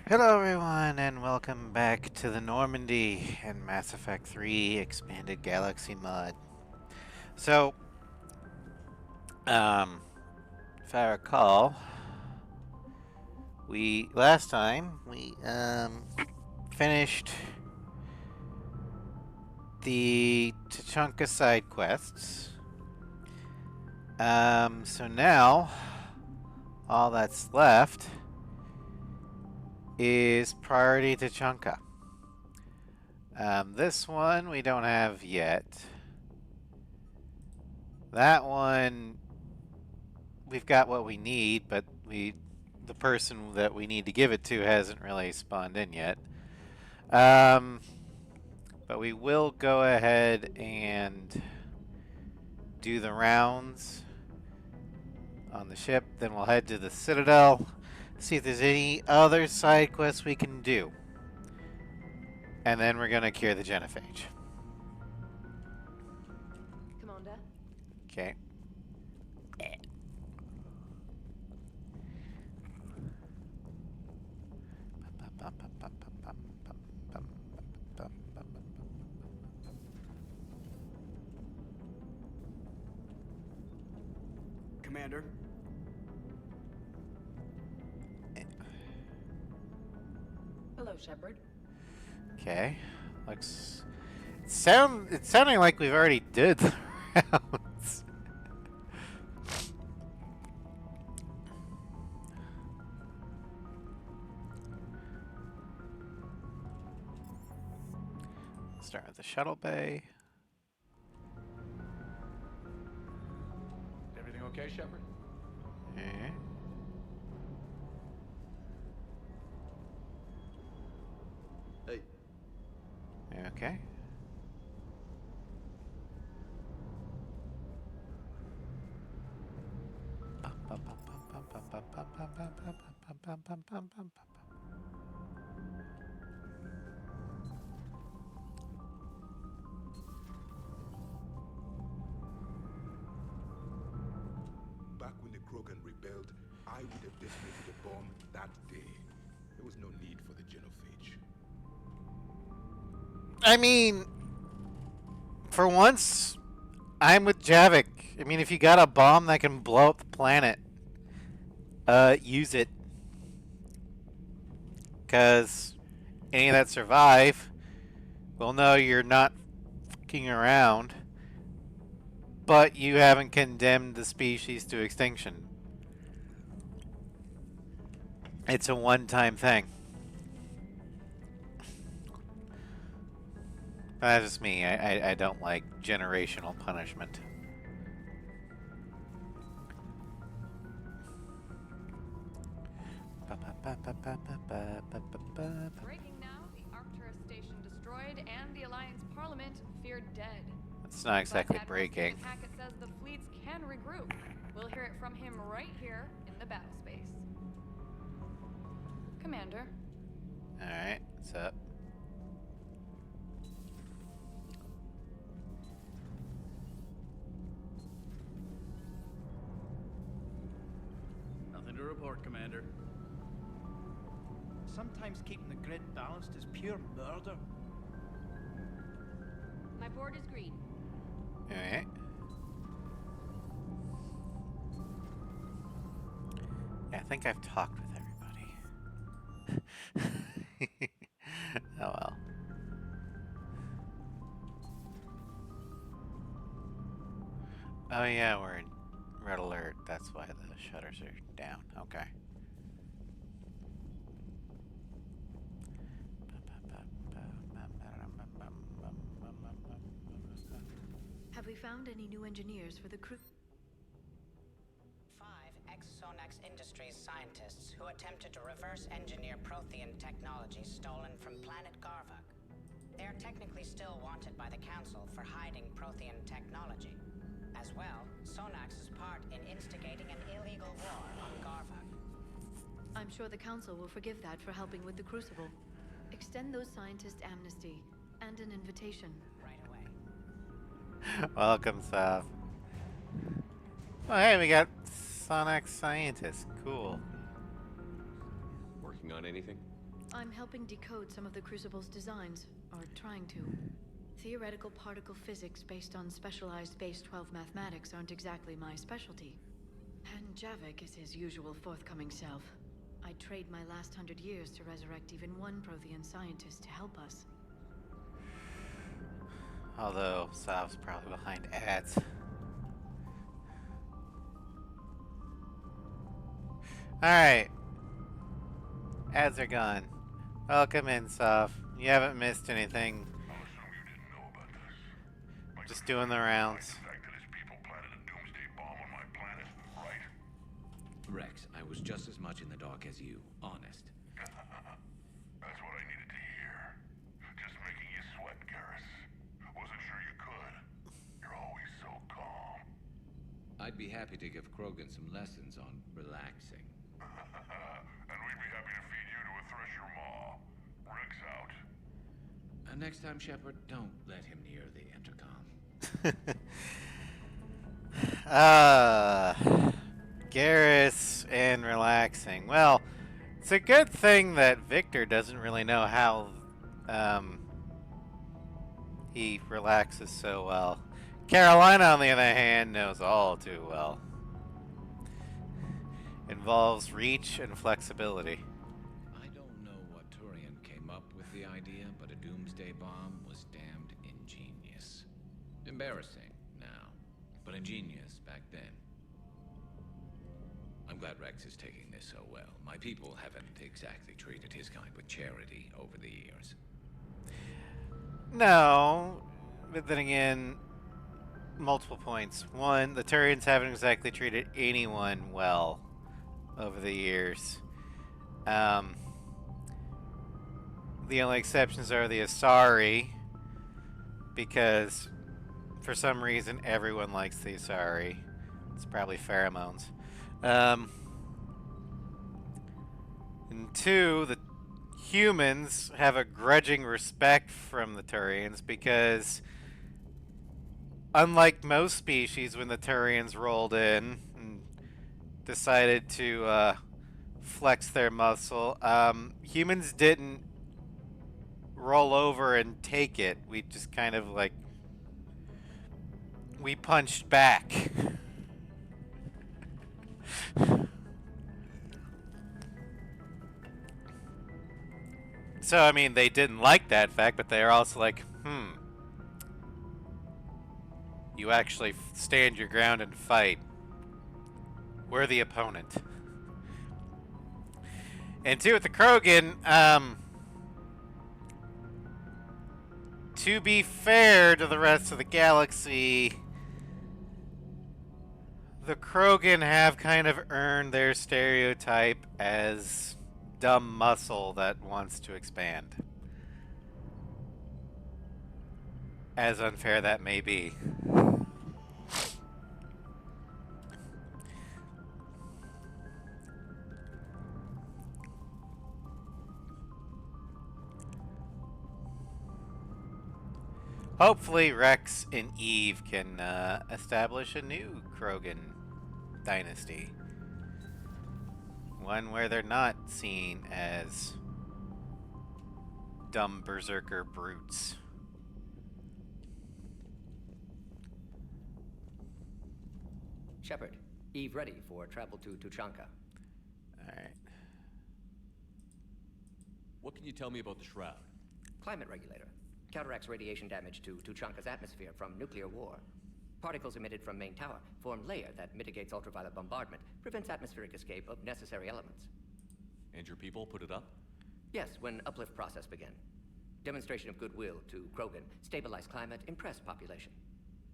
Hello everyone and welcome back to the Normandy and Mass Effect 3 Expanded Galaxy mod. So, um, if I recall, last time we finished the Tachanka side quests. So now all that's left is Priority Tachanka. This one we don't have yet. That one we've got what we need, but the person that we need to give it to hasn't really spawned in yet. But we will go ahead and do the rounds on the ship. Then we'll head to the Citadel, see if there's any other side quests we can do. And then we're gonna cure the genophage. Commander. Okay. Commander. Hello, Shepard. Okay. It's sounding like we've already did the rounds. Start with the shuttle bay. Everything okay, Shepard? Okay. Hey. Okay. Back when the Krogan rebelled, I would have detonated a bomb that day. There was no need for the genophage. I mean, for once, I'm with Javik. I mean, if you got a bomb that can blow up the planet, use it. Because any that survive will know you're not fucking around, but you haven't condemned the species to extinction. It's a one-time thing. That's just me. I don't like generational punishment. Breaking now, the Arcturus station destroyed and the Alliance Parliament feared dead. It's not exactly But Admiral breaking. Stephen Hackett says the fleets can regroup. We'll hear it from him right here in the battle space. Commander. Alright, what's up? Nothing to report, Commander. Sometimes keeping the grid balanced is pure murder. My board is green. Alright. Yeah, I think I've talked with everybody. Oh well. Oh yeah, we're in red alert. That's why the shutters are down. Okay. Have we found any new engineers for the crew? 5 ex-Sonax Industries scientists who attempted to reverse engineer Prothean technology stolen from planet Garvuk. They are technically still wanted by the Council for hiding Prothean technology. As well, Sonax's part in instigating an illegal war on Garvuk. I'm sure the Council will forgive that for helping with the Crucible. Extend those scientists amnesty and an invitation. Right away. Welcome, Saf. Oh, hey, we got Sonic scientists. Cool. Working on anything? I'm helping decode some of the Crucible's designs, or trying to. Theoretical particle physics based on specialized base 12 mathematics aren't exactly my specialty. And Javik is his usual forthcoming self. I'd trade my last 100 years to resurrect even one Prothean scientist to help us. Although Sav's probably behind ads. Alright. Ads are gone. Welcome in, Sav. You haven't missed anything. I'll assume you didn't know about this. Just doing the rounds. The fact that his people planted a doomsday bomb on my planet, right? Rex, I was just as much in the dark as you, honest. That's what I needed to hear. Just making you sweat, Garrus. Wasn't sure you could. You're always so calm. I'd be happy to give Krogan some lessons on relaxing. And we'd be happy to feed you to a thresher maw. Rex out. And next time, Shepard, don't let him near the intercom. Garrus and relaxing. Well, it's a good thing that Victor doesn't really know how he relaxes so well. Carolina, on the other hand, knows all too well. Involves reach and flexibility. I don't know what Turian came up with the idea, but a doomsday bomb was damned ingenious. Embarrassing now, but ingenious back then. I'm glad Rex is taking this so well. My people haven't exactly treated his kind with charity over the years. No, but then again, multiple points. One, the Turians haven't exactly treated anyone well over the years. The only exceptions are the Asari, because for some reason everyone likes the Asari. It's probably pheromones. And two, the humans have a grudging respect from the Turians because, unlike most species, when the Turians rolled in and decided to flex their muscle, humans didn't roll over and take it. We just kind of like, we punched back. So, I mean, they didn't like that fact, but they're also like, you actually stand your ground and fight. We're the opponent. And two, with the Krogan, to be fair to the rest of the galaxy, the Krogan have kind of earned their stereotype as dumb muscle that wants to expand. As unfair that may be. Hopefully Rex and Eve can establish a new Krogan dynasty. One where they're not seen as dumb berserker brutes. Shepard, Eve ready for travel to Tuchanka. Alright. What can you tell me about the Shroud? Climate regulator. Counteracts radiation damage to Tuchanka's atmosphere from nuclear war. Particles emitted from main tower form layer that mitigates ultraviolet bombardment, prevents atmospheric escape of necessary elements. And your people put it up? Yes, when uplift process began. Demonstration of goodwill to Krogan, stabilize climate, impress population.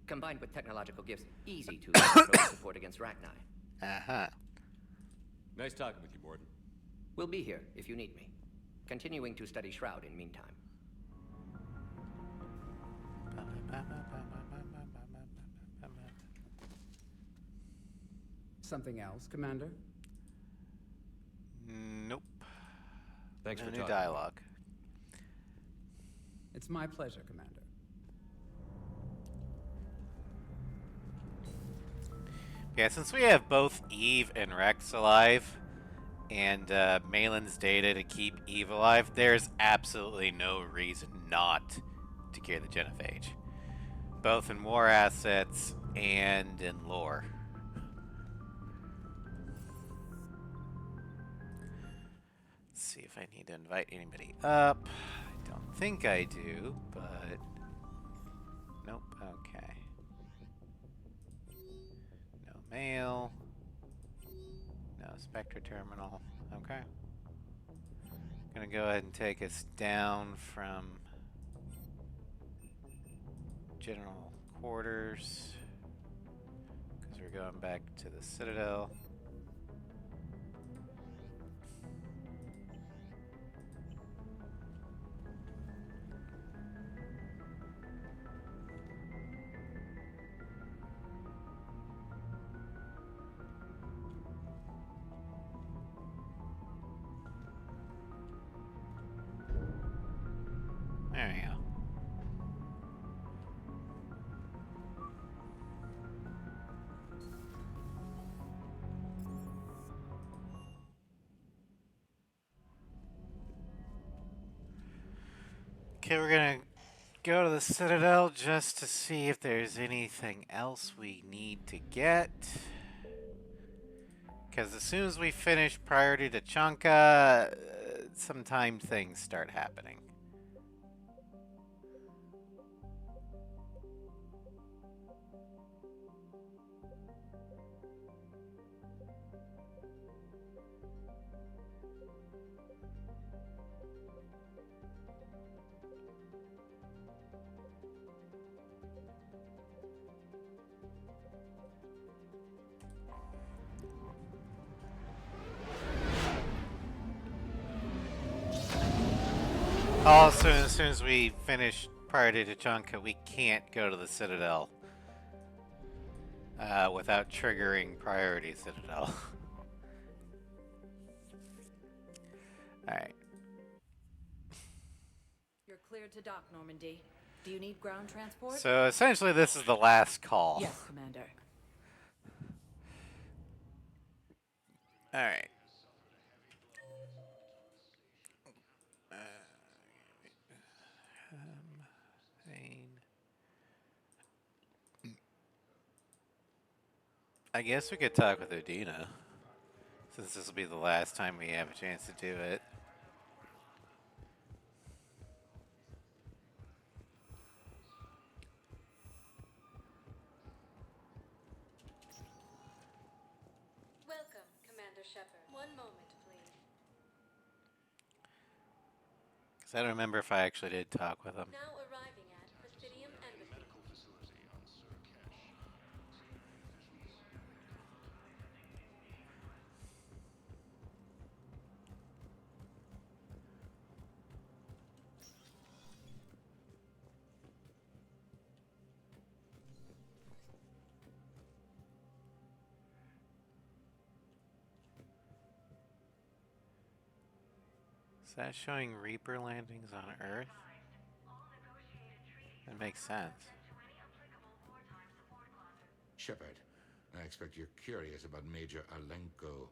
Combined with technological gifts, easy to Krogan support against Rachni. Uh-huh. Nice talking with you, Morden. We'll be here if you need me. Continuing to study Shroud in meantime. Something else, Commander? Nope. Thanks for new talking. dialogue. It's my pleasure, Commander. Yeah, since we have both Eve and Rex alive, and Malin's data to keep Eve alive, there's absolutely no reason not to gear the Genophage, both in war assets and in lore. Let's see if I need to invite anybody up. I don't think I do, but nope. Okay. No mail. No Spectre terminal. Okay. Gonna go ahead and take us down from general quarters because we're going back to the Citadel. There we go. Okay, we're gonna go to the Citadel just to see if there's anything else we need to get. Because as soon as we finish Priority to Chanka, sometimes things start happening. Also, as soon as we finish Priority to Chanka, we can't go to the Citadel without triggering Priority Citadel. Alright. You're cleared to dock, Normandy. Do you need ground transport? So essentially this is the last call. Yes, Commander. Alright. I guess we could talk with Udina, since this will be the last time we have a chance to do it. Welcome, Commander Shepard. One moment, please. Because I don't remember if I actually did talk with him. Now arriving at Presidium Embassy. Is that showing Reaper landings on Earth? That makes sense. Shepard, I expect you're curious about Major Alenko.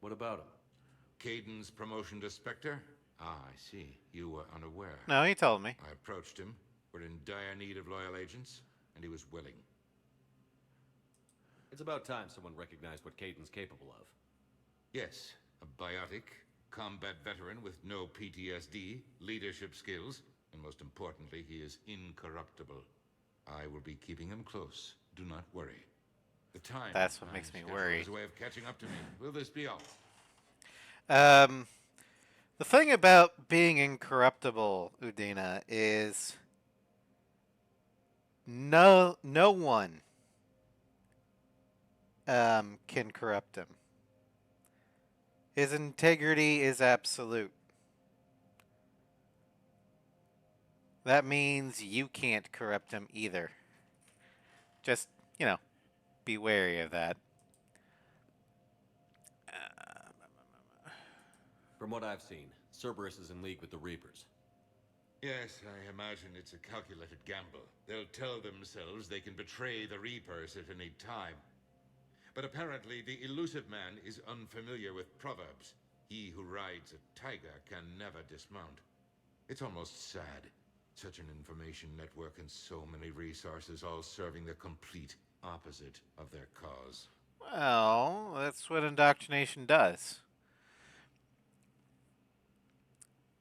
What about him? Caden's promotion to Spectre? Ah, I see. You were unaware. No, he told me. I approached him. We're in dire need of loyal agents, and he was willing. It's about time someone recognized what Caden's capable of. Yes, a biotic, combat veteran with no PTSD, leadership skills, and most importantly, he is incorruptible. I will be keeping him close. Do not worry. The time. That's what makes me worry. Is a way of catching up to me. Will this be all? The thing about being incorruptible, Udina, is no one can corrupt him. His integrity is absolute. That means you can't corrupt him either. Just, be wary of that. From what I've seen, Cerberus is in league with the Reapers. Yes, I imagine it's a calculated gamble. They'll tell themselves they can betray the Reapers at any time. But apparently, the elusive man is unfamiliar with proverbs. He who rides a tiger can never dismount. It's almost sad. Such an information network and so many resources all serving the complete opposite of their cause. Well, that's what indoctrination does.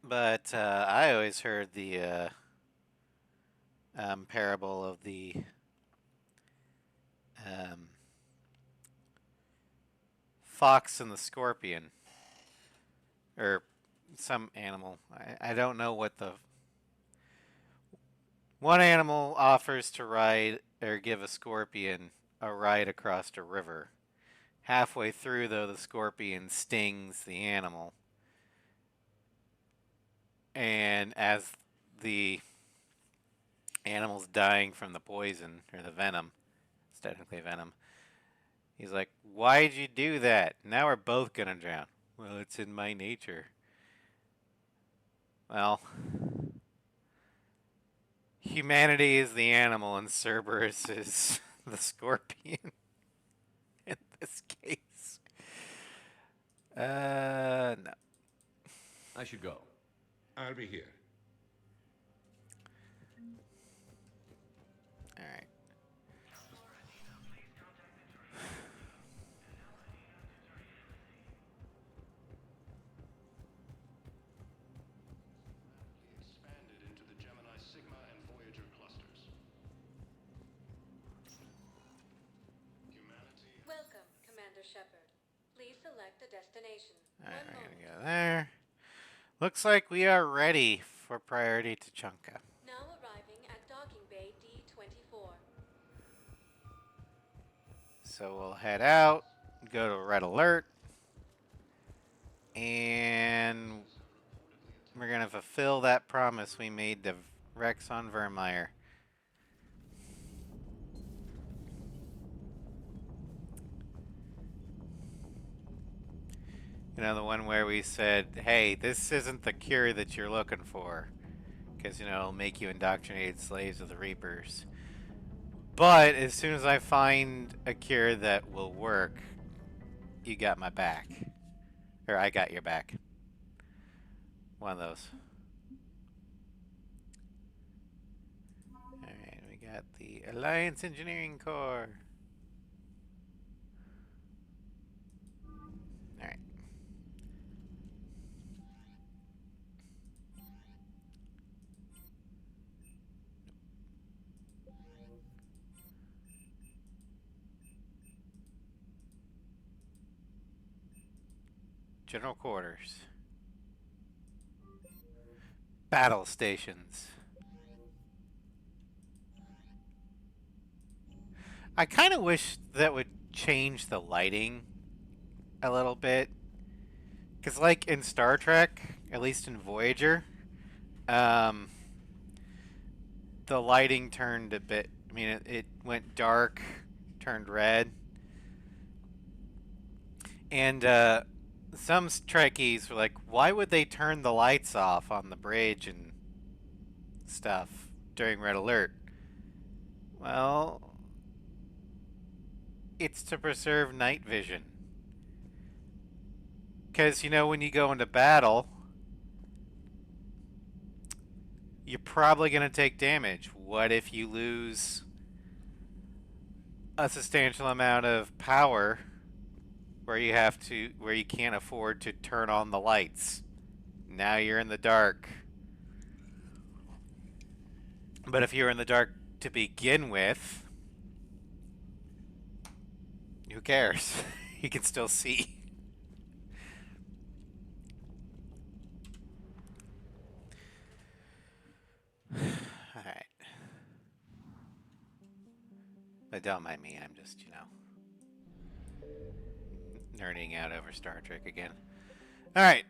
But I always heard the parable of the fox and the scorpion. Or some animal. I don't know what the... One animal offers to ride or give a scorpion a ride across a river. Halfway through, though, the scorpion stings the animal. And as the animal's dying from the poison, or the venom, it's technically venom, he's like, "Why'd you do that? Now we're both gonna drown." "Well, it's in my nature." Well, humanity is the animal and Cerberus is the scorpion in this case. No. I should go. I'll be here. Alright. Expanded into the Gemini Sigma and Voyager clusters. Humanity. Welcome, Commander Shepard. Please select a destination. Alright, One we're moment. gonna go there. Looks like we are ready for priority to Chunka. Now arriving at docking bay D-24. So we'll head out, go to red alert, and we're gonna fulfill that promise we made to Rex on Vermeer. You know, the one where we said, hey, this isn't the cure that you're looking for. Because, you know, it'll make you indoctrinated slaves of the Reapers. But as soon as I find a cure that will work, you got my back. Or I got your back. One of those. Alright, we got the Alliance Engineering Corps. Alright. General quarters. Battle stations. I kind of wish that would change the lighting a little bit. Because like in Star Trek, at least in Voyager, the lighting turned a bit, I mean, it went dark, turned red. And some Trekkies were like, why would they turn the lights off on the bridge and stuff during red alert? Well, it's to preserve night vision. Because, you know, when you go into battle, you're probably going to take damage. What if you lose a substantial amount of power where you can't afford to turn on the lights? Now you're in the dark. But if you're in the dark to begin with, who cares? You can still see. Alright. But don't mind me, I'm just, you know, nerding out over Star Trek again. Alright.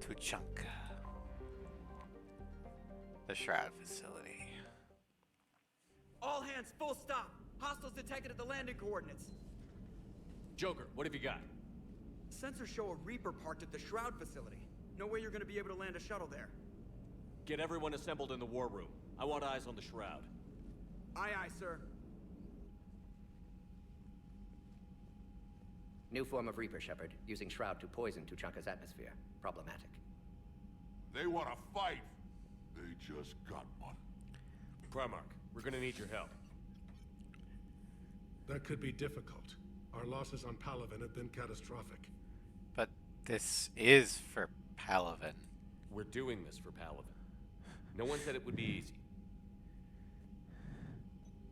Tuchanka. The Shroud facility. All hands, full stop. Hostiles detected at the landing coordinates. Joker, what have you got? Sensors show a Reaper parked at the Shroud facility. No way you're gonna be able to land a shuttle there. Get everyone assembled in the war room. I want eyes on the shroud. Aye, aye, sir. New form of Reaper, Shepard, using Shroud to poison Tuchanka's atmosphere. Problematic. They want to fight. They just got one. Primarch, we're gonna need your help. That could be difficult. Our losses on Palaven have been catastrophic. But this is for Palaven. We're doing this for Palaven. No one said it would be easy.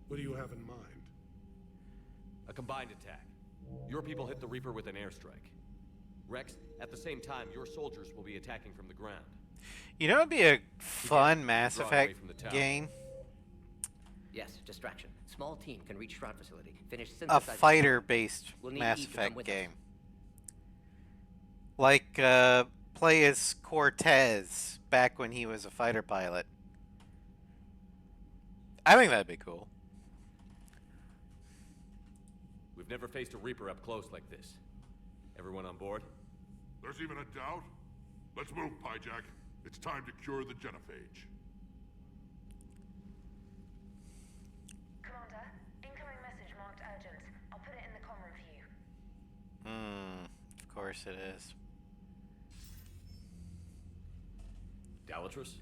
What do you have in mind? A combined attack. Your people hit the Reaper with an airstrike. Rex, at the same time, your soldiers will be attacking from the ground. You know, it'd be a fun Mass draw away Effect from the tower. game. Yes, distraction. Small team can reach Shroud facility. Finish A synthesizing. fighter-based We'll need Mass Eve to come Effect with game. us. Like, play as Cortez back when he was a fighter pilot. I think that'd be cool. We've never faced a Reaper up close like this. Everyone on board? There's even a doubt? Let's move, Pyjack. It's time to cure the genophage. Commander, incoming message marked urgent. I'll put it in the comm room for you. Of course it is. Dalatrus?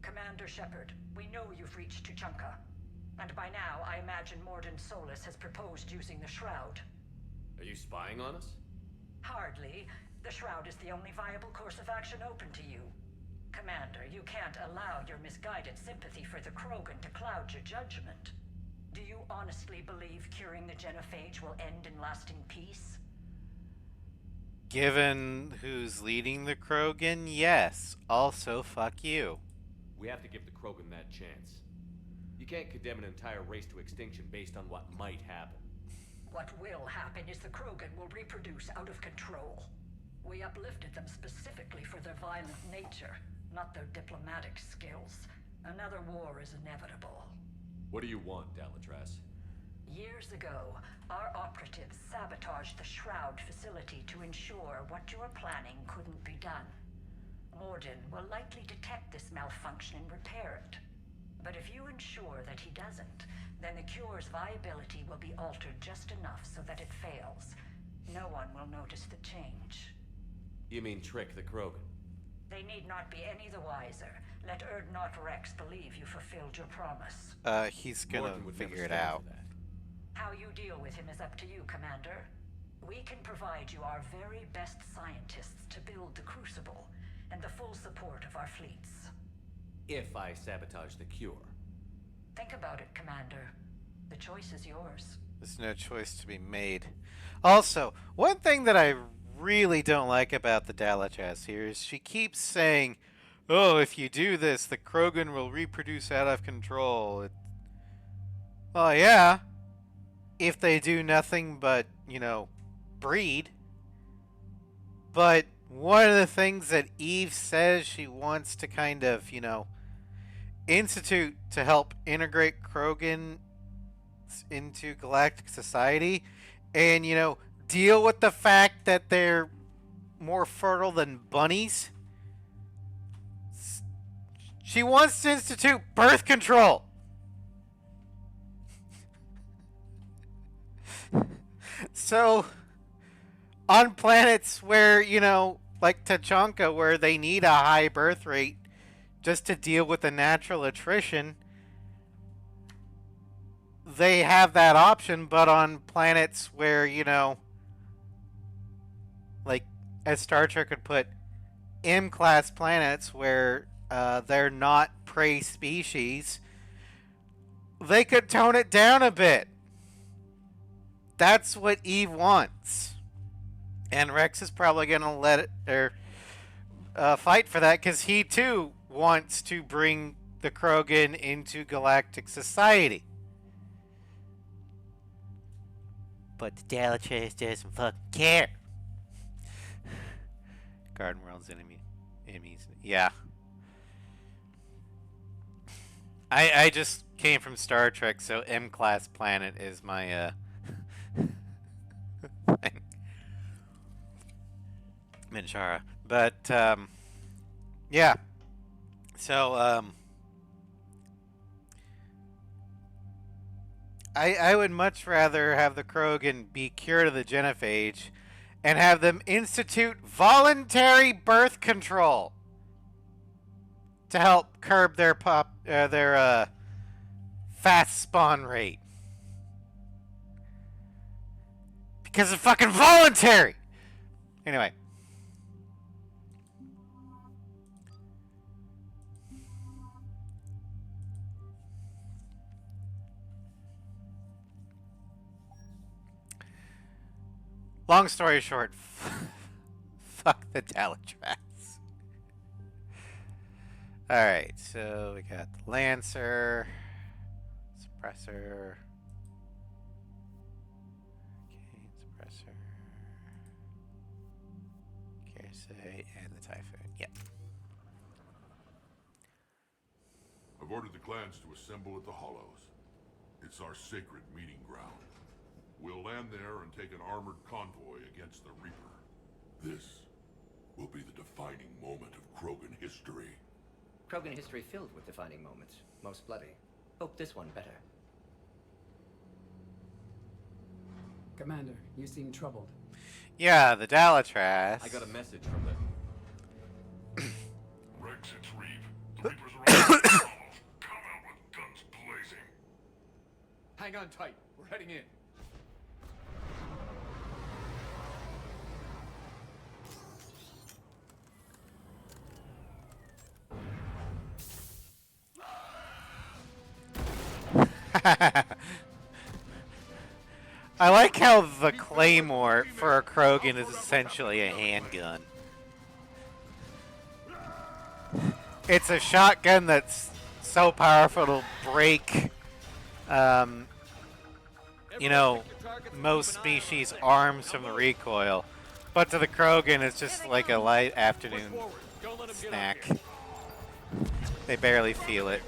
Commander Shepard, we know you've reached Tuchanka. And by now, I imagine Mordin Solus has proposed using the Shroud. Are you spying on us? Hardly. The Shroud is the only viable course of action open to you. Commander, you can't allow your misguided sympathy for the Krogan to cloud your judgment. Do you honestly believe curing the genophage will end in lasting peace? Given who's leading the Krogan, yes. Also, fuck you. We have to give the Krogan that chance. You can't condemn an entire race to extinction based on what might happen. What will happen is the Krogan will reproduce out of control. We uplifted them specifically for their violent nature, not their diplomatic skills. Another war is inevitable. What do you want, Dalatrus? Years ago, our operatives sabotaged the Shroud facility to ensure what you were planning couldn't be done. Mordin will likely detect this malfunction and repair it. But if you ensure that he doesn't, then the cure's viability will be altered just enough so that it fails. No one will notice the change. You mean trick the Krogan? They need not be any the wiser. Let Erdnot Rex believe you fulfilled your promise. He's gonna Mordin would never figure it stand out. for that. How you deal with him is up to you, Commander. We can provide you our very best scientists to build the Crucible, and the full support of our fleets. If I sabotage the cure. Think about it, Commander. The choice is yours. There's no choice to be made. Also, one thing that I really don't like about the Dalatrus here is she keeps saying, oh, if you do this, the Krogan will reproduce out of control. Well, yeah. If they do nothing but, you know, breed. But one of the things that Eve says she wants to kind of, you know, institute to help integrate Krogan into galactic society and, you know, deal with the fact that they're more fertile than bunnies. She wants to institute birth control. So, on planets where, you know, like Tuchanka, where they need a high birth rate just to deal with the natural attrition, they have that option. But on planets where, you know, like as Star Trek would put, M-class planets where they're not prey species, they could tone it down a bit. That's what Eve wants. And Rex is probably going to let it, or fight for that, because he too wants to bring the Krogan into galactic society. But the Dalatrus doesn't fucking care. Garden World's enemies. Yeah. I just came from Star Trek, so M-class planet is my thing. Minshara. But Yeah. So, I would much rather have the Krogan be cured of the genophage and have them institute voluntary birth control to help curb their fast spawn rate. Because it's fucking voluntary! Anyway. Long story short, fuck the Dalatrass. Alright, so we got the Lancer, Suppressor. Okay, Suppressor. Kersey, and the Typhoon. Yep. I've ordered the clans to assemble at the Hollows. It's our sacred meeting ground. We'll land there and take an armored convoy against the Reaper. This will be the defining moment of Krogan history. Krogan history filled with defining moments. Most bloody. Hope this one better. Commander, you seem troubled. Yeah, the Dalatrass. I got a message from the... Rex, it's Reeve. The Reapers are on the Hollows. Come out with guns blazing. Hang on tight. We're heading in. I like how the Claymore for a Krogan is essentially a handgun. It's a shotgun that's so powerful it'll break, you know, most species' arms from the recoil. But to the Krogan, it's just like a light afternoon snack. They barely feel it.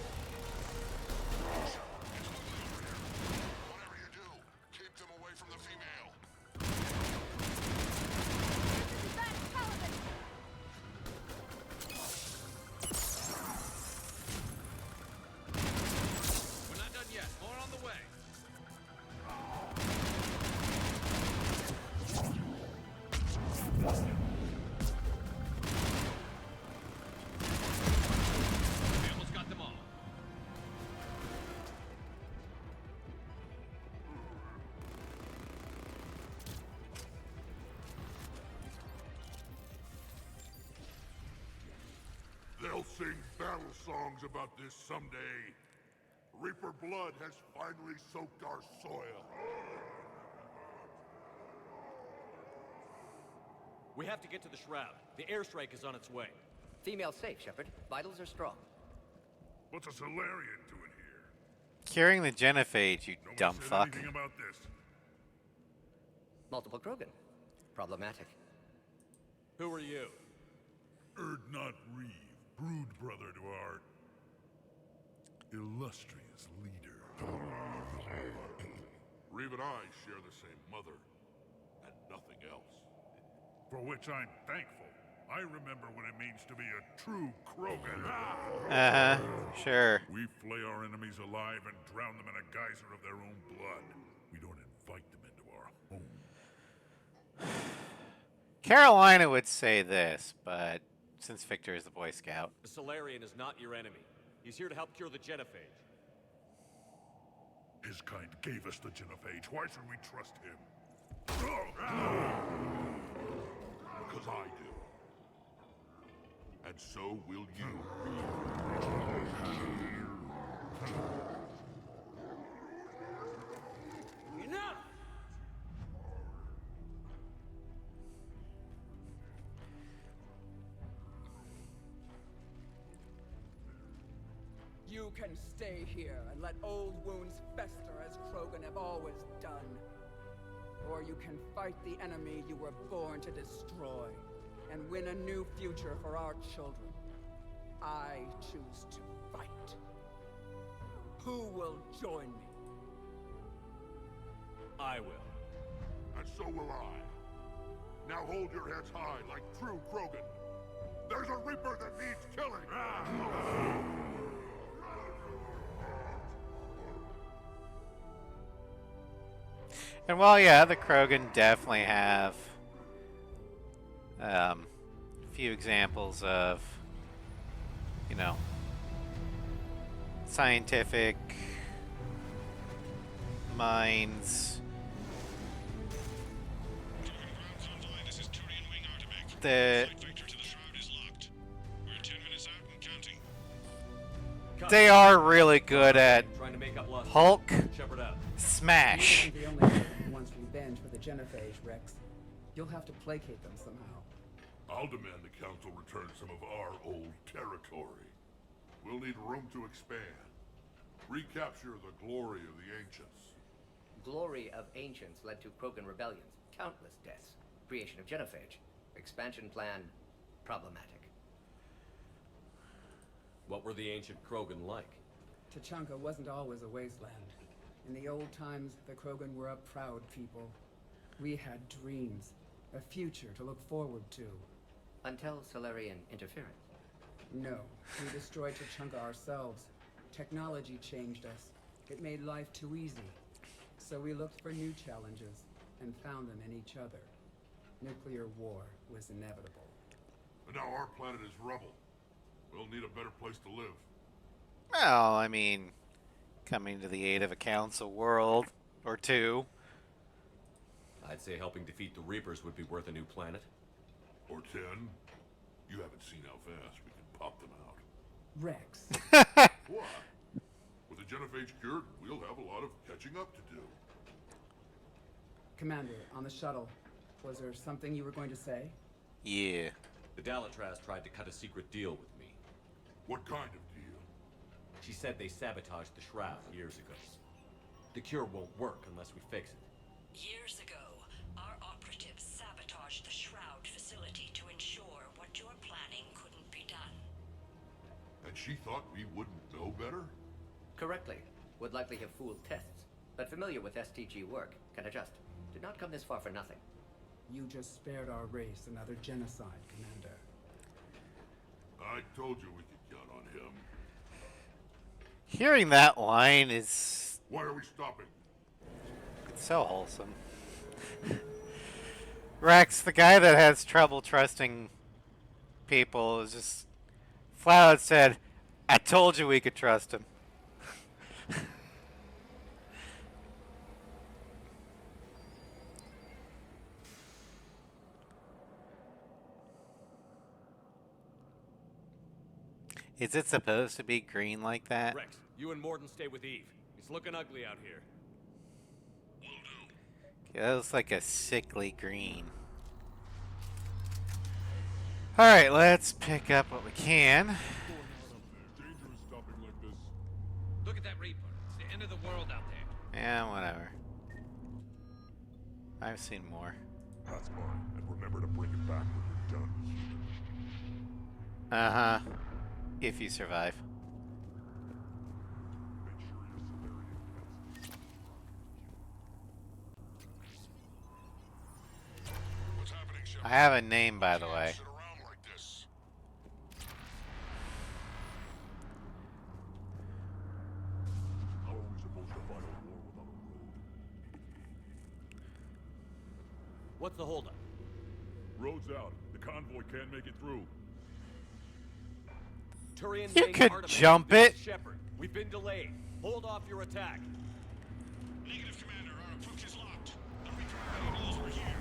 They'll sing battle songs about this someday. Reaper blood has finally soaked our soil. We have to get to the Shroud. The airstrike is on its way. Female safe, Shepard. Vitals are strong. What's a Solarian doing here? Curing the genophage, you No dumb one said fuck. anything about this. Multiple Krogan. Problematic. Who are you? Erdnot Reeve, brood brother to our illustrious leader. Reeve and I share the same mother, and nothing else. For which I'm thankful. I remember what it means to be a true Krogan. Sure. We flay our enemies alive and drown them in a geyser of their own blood. We don't invite them into our home. Carolina would say this, but since Victor is the Boy Scout. The Solarian is not your enemy. He's here to help cure the genophage. His kind gave us the genophage. Why should we trust him? Because I do. And so will you. Enough! You can stay here and let old wounds fester as Krogan have always done. Or you can fight the enemy you were born to destroy and win a new future for our children. I choose to fight. Who will join me? I will. And so will I. Now hold your heads high like true Krogan. There's a Reaper that needs And while, yeah, the Krogan definitely have a few examples of, you know, scientific minds that they are really good at Hulk smash. You won't be the only person who wants revenge for the genophage, Rex. You'll have to placate them somehow. I'll demand the Council return some of our old territory. We'll need room to expand. Recapture the glory of the Ancients. Glory of Ancients led to Krogan rebellions, countless deaths, creation of genophage, expansion plan, problematic. What were the ancient Krogan like? Tuchanka wasn't always a wasteland. In the old times, the Krogan were a proud people. We had dreams, a future to look forward to. Until Solarian interference. No, we destroyed Tuchanka ourselves. Technology changed us. It made life too easy. So we looked for new challenges, and found them in each other. Nuclear war was inevitable. And now our planet is rubble. We'll need a better place to live. Well, I mean, coming to the aid of a council world or two. I'd say helping defeat the Reapers would be worth a new planet. Or 10. You haven't seen how fast we can pop them out. Rex. What? With the genophage cured, we'll have a lot of catching up to do. Commander, on the shuttle, was there something you were going to say? Yeah. The Dalatraz tried to cut a secret deal with me. What kind of deal? She said they sabotaged the Shroud years ago. The cure won't work unless we fix it. Years ago, our operatives sabotaged the Shroud facility to ensure what you're planning couldn't be done. And she thought we wouldn't know better? Correctly. Would likely have fooled tests, but familiar with STG work, can adjust. Did not come this far for nothing. You just spared our race another genocide, Commander. I told you we could count on him. Hearing that line is... Why are we stopping? It's so wholesome. Rex, the guy that has trouble trusting people, is just flat out said, I told you we could trust him. Is it supposed to be green like that? Rex, you and Morden stay with Eve. It's looking ugly out here. Yeah, that looks like a sickly green. Alright, let's pick up what we can. Look at that Reaper. It's the end of the world out there. Yeah, whatever. I've seen more. That's mine, and remember to bring it back when you're done. Uh-huh. If you survive. What's happening, Shepard? I have a name, by the way. Sit around like this. How are we supposed to fight a war without a road? What's the holdup? Road's out. The convoy can't make it through. Turian You main could Artemis, jump this it. is Shepard. We've been delayed. Hold off your attack. Negative, Commander. Our approach is locked. The Reaper already knows we're here.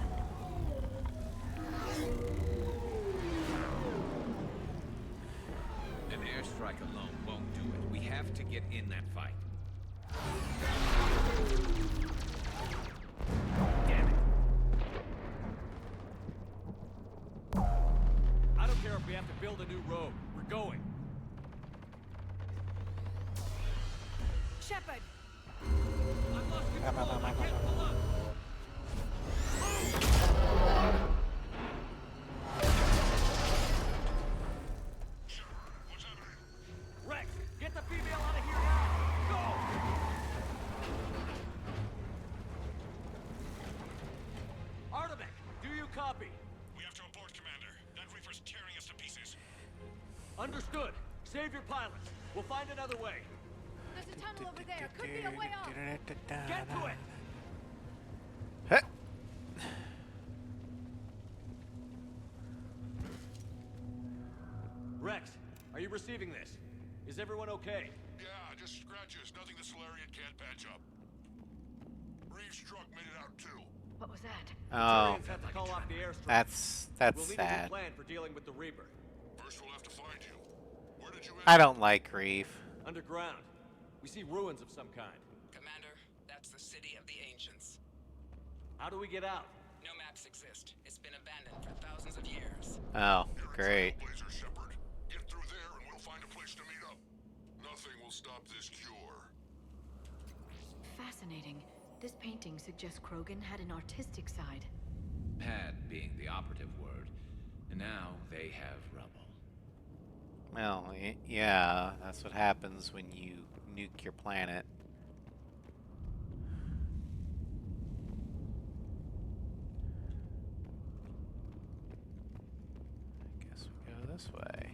An airstrike alone won't do it. We have to get in that fight. Damn it. I don't care if we have to build a new road. We're going. Shepard! I've lost control. I can't pull up. What's happening? Rex, get the female out of here now. Go! Artemis, do you copy? We have to abort, Commander. That Reaper's tearing us to pieces. Understood. Save your pilots. We'll find another way. There's a tunnel over there. Could be a way off. Get to it! Rex, are you receiving this? Is everyone okay? Yeah, just scratches. Nothing the Solarian can't patch up. Reeves' truck made it out too. What was that? Oh, Turians have to call off the airstrike. that's We'll need a sad. new plan for dealing with the Reaper. First we'll have to find you. Where did you end I don't like Reef. Underground. We see ruins of some kind. Commander, that's the city of the ancients. How do we get out? No maps exist. It's been abandoned for thousands of years. Oh, great. Trailblazer, Shepard. Get through there and we'll find a place to meet up. Nothing will stop this cure. Fascinating. This painting suggests Krogan had an artistic side. Had being the operative word. And now they have rubble. Well, yeah, that's what happens when you nuke your planet. I guess we go this way.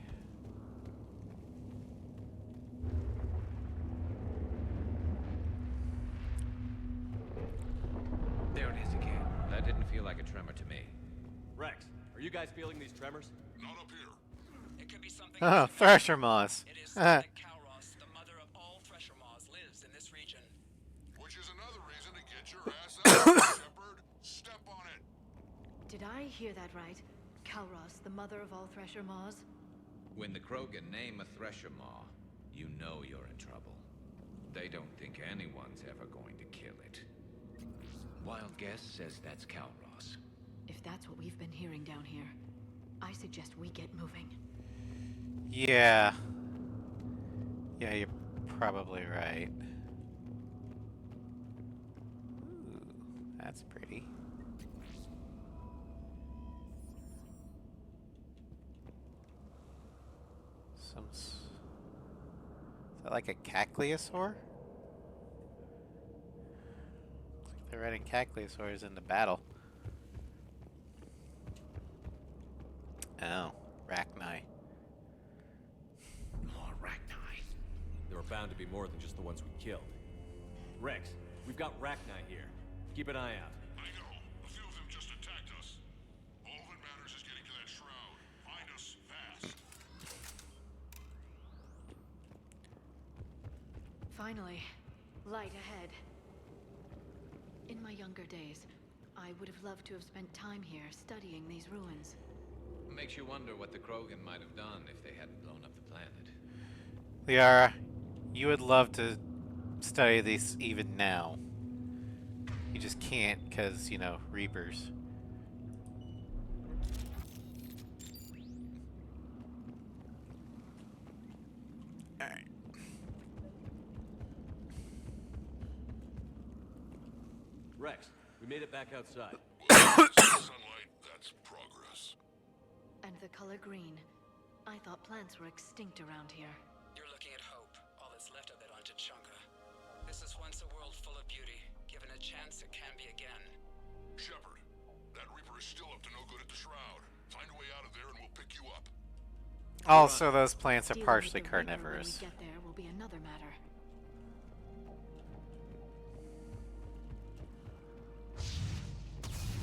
There it is again. That didn't feel like a tremor to me. Rex, are you guys feeling these tremors? Not up here. It could be something. Oh, Thresher Moss. It is said that Kalros, the mother of all Thresher Moths, lives in this region. Which is another reason to get your ass out, Shepard. Step on it. Did I hear that right? Kalros, the mother of all Thresher Maws? When the Krogan name a Thresher Maw, you know you're in trouble. They don't think anyone's ever going to kill it. Wild guess says that's Kalros. If that's what we've been hearing down here, I suggest we get moving. Yeah. Yeah, you're probably right. Ooh, that's pretty. Is that like a cacliosaur? Looks like they're riding cacliosaurs into battle. Oh, Rachni. More Rachni. There are bound to be more than just the ones we killed. Rex, we've got Rachni here. Keep an eye out. I know. A few of them just attacked us. All that matters is getting to that shroud. Find us fast. Finally, light ahead. In my younger days, I would have loved to have spent time here studying these ruins. Makes you wonder what the Krogan might have done if they hadn't blown up the planet. Liara, you would love to study these even now. You just can't because, you know, Reapers. Alright. Rex, we made it back outside. Sunlight, that's progress. And the color green. I thought plants were extinct around here. You're looking at hope, all that's left of it on Tuchanka. This is once a world full of beauty. Given a chance, it can be again. Shepard, that Reaper is still up to no good at the shroud. Find a way out of there and we'll pick you up. Also, those plants are Dealing partially with the Reaper carnivorous. When we get there will be another matter.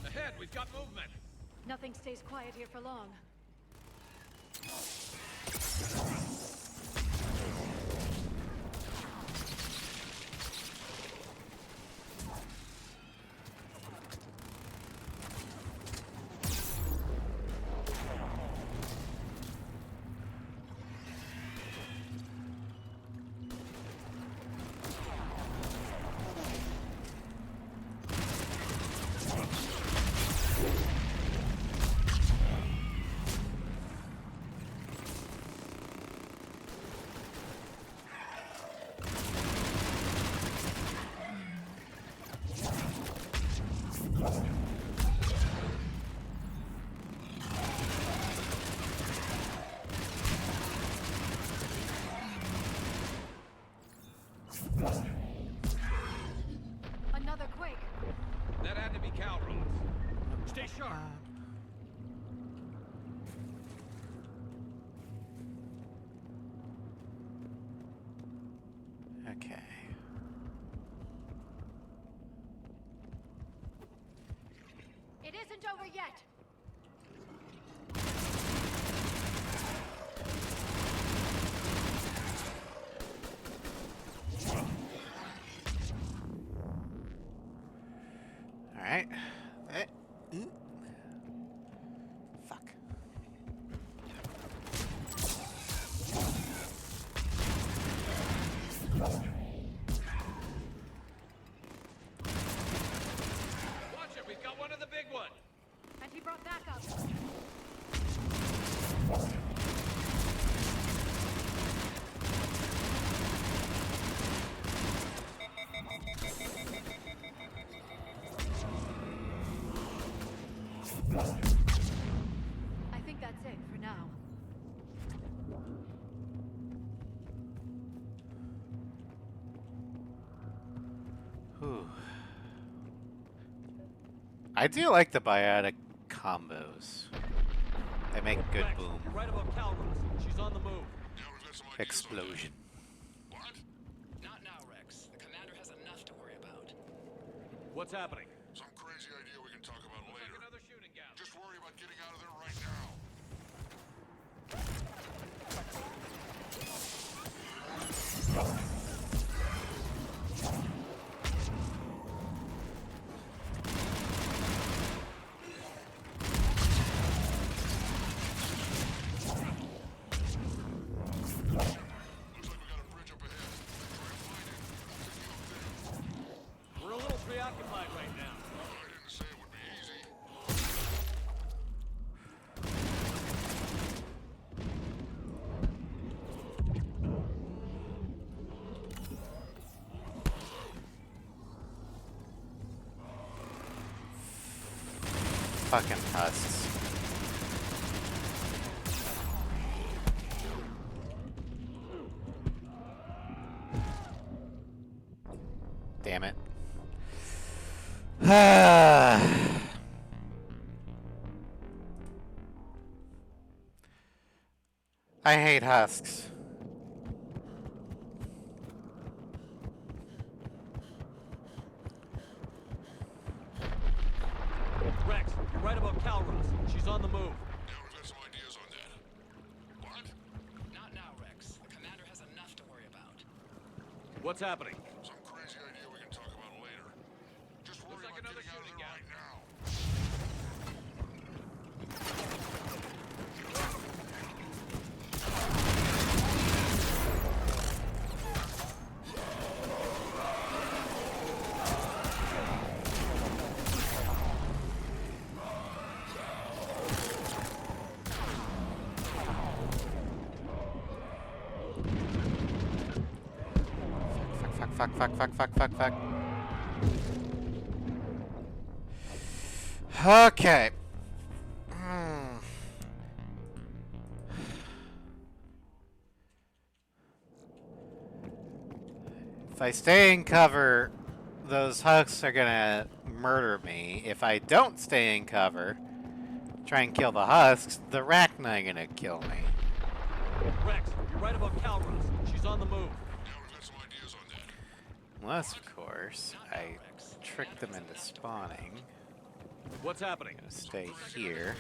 Ahead, we've got movement. Nothing stays quiet here for long. Another quake. That had to be Kalros. Stay sharp. Okay. It isn't over yet. I do like the biotic combos. They make good Rex, boom. you're right about Calros. She's on the move. Explosion. Not now, Rex. The commander has enough to worry about. What's happening? Some crazy idea we can talk about later. Like another shooting gallery. Just worry about getting out of there right now. We're a little preoccupied right now. I didn't say it would be easy. Fucking husks. Damn it. I hate husks. Rex, you're right about Calros. She's on the move. Yeah, we've got some ideas on that. What? Not now, Rex. The commander has enough to worry about. What's happening? Some crazy idea we can talk about later. Just worry about getting out of there right now. Fuck. Okay. If I stay in cover, those husks are gonna murder me. If I don't stay in cover, try and kill the husks, the Rachni are gonna kill me. Rex, you're right about Calros. She's on the move. Yeah, we've got some ideas on that. Unless, of course, I trick them into spawning. What's happening? I'm gonna stay here.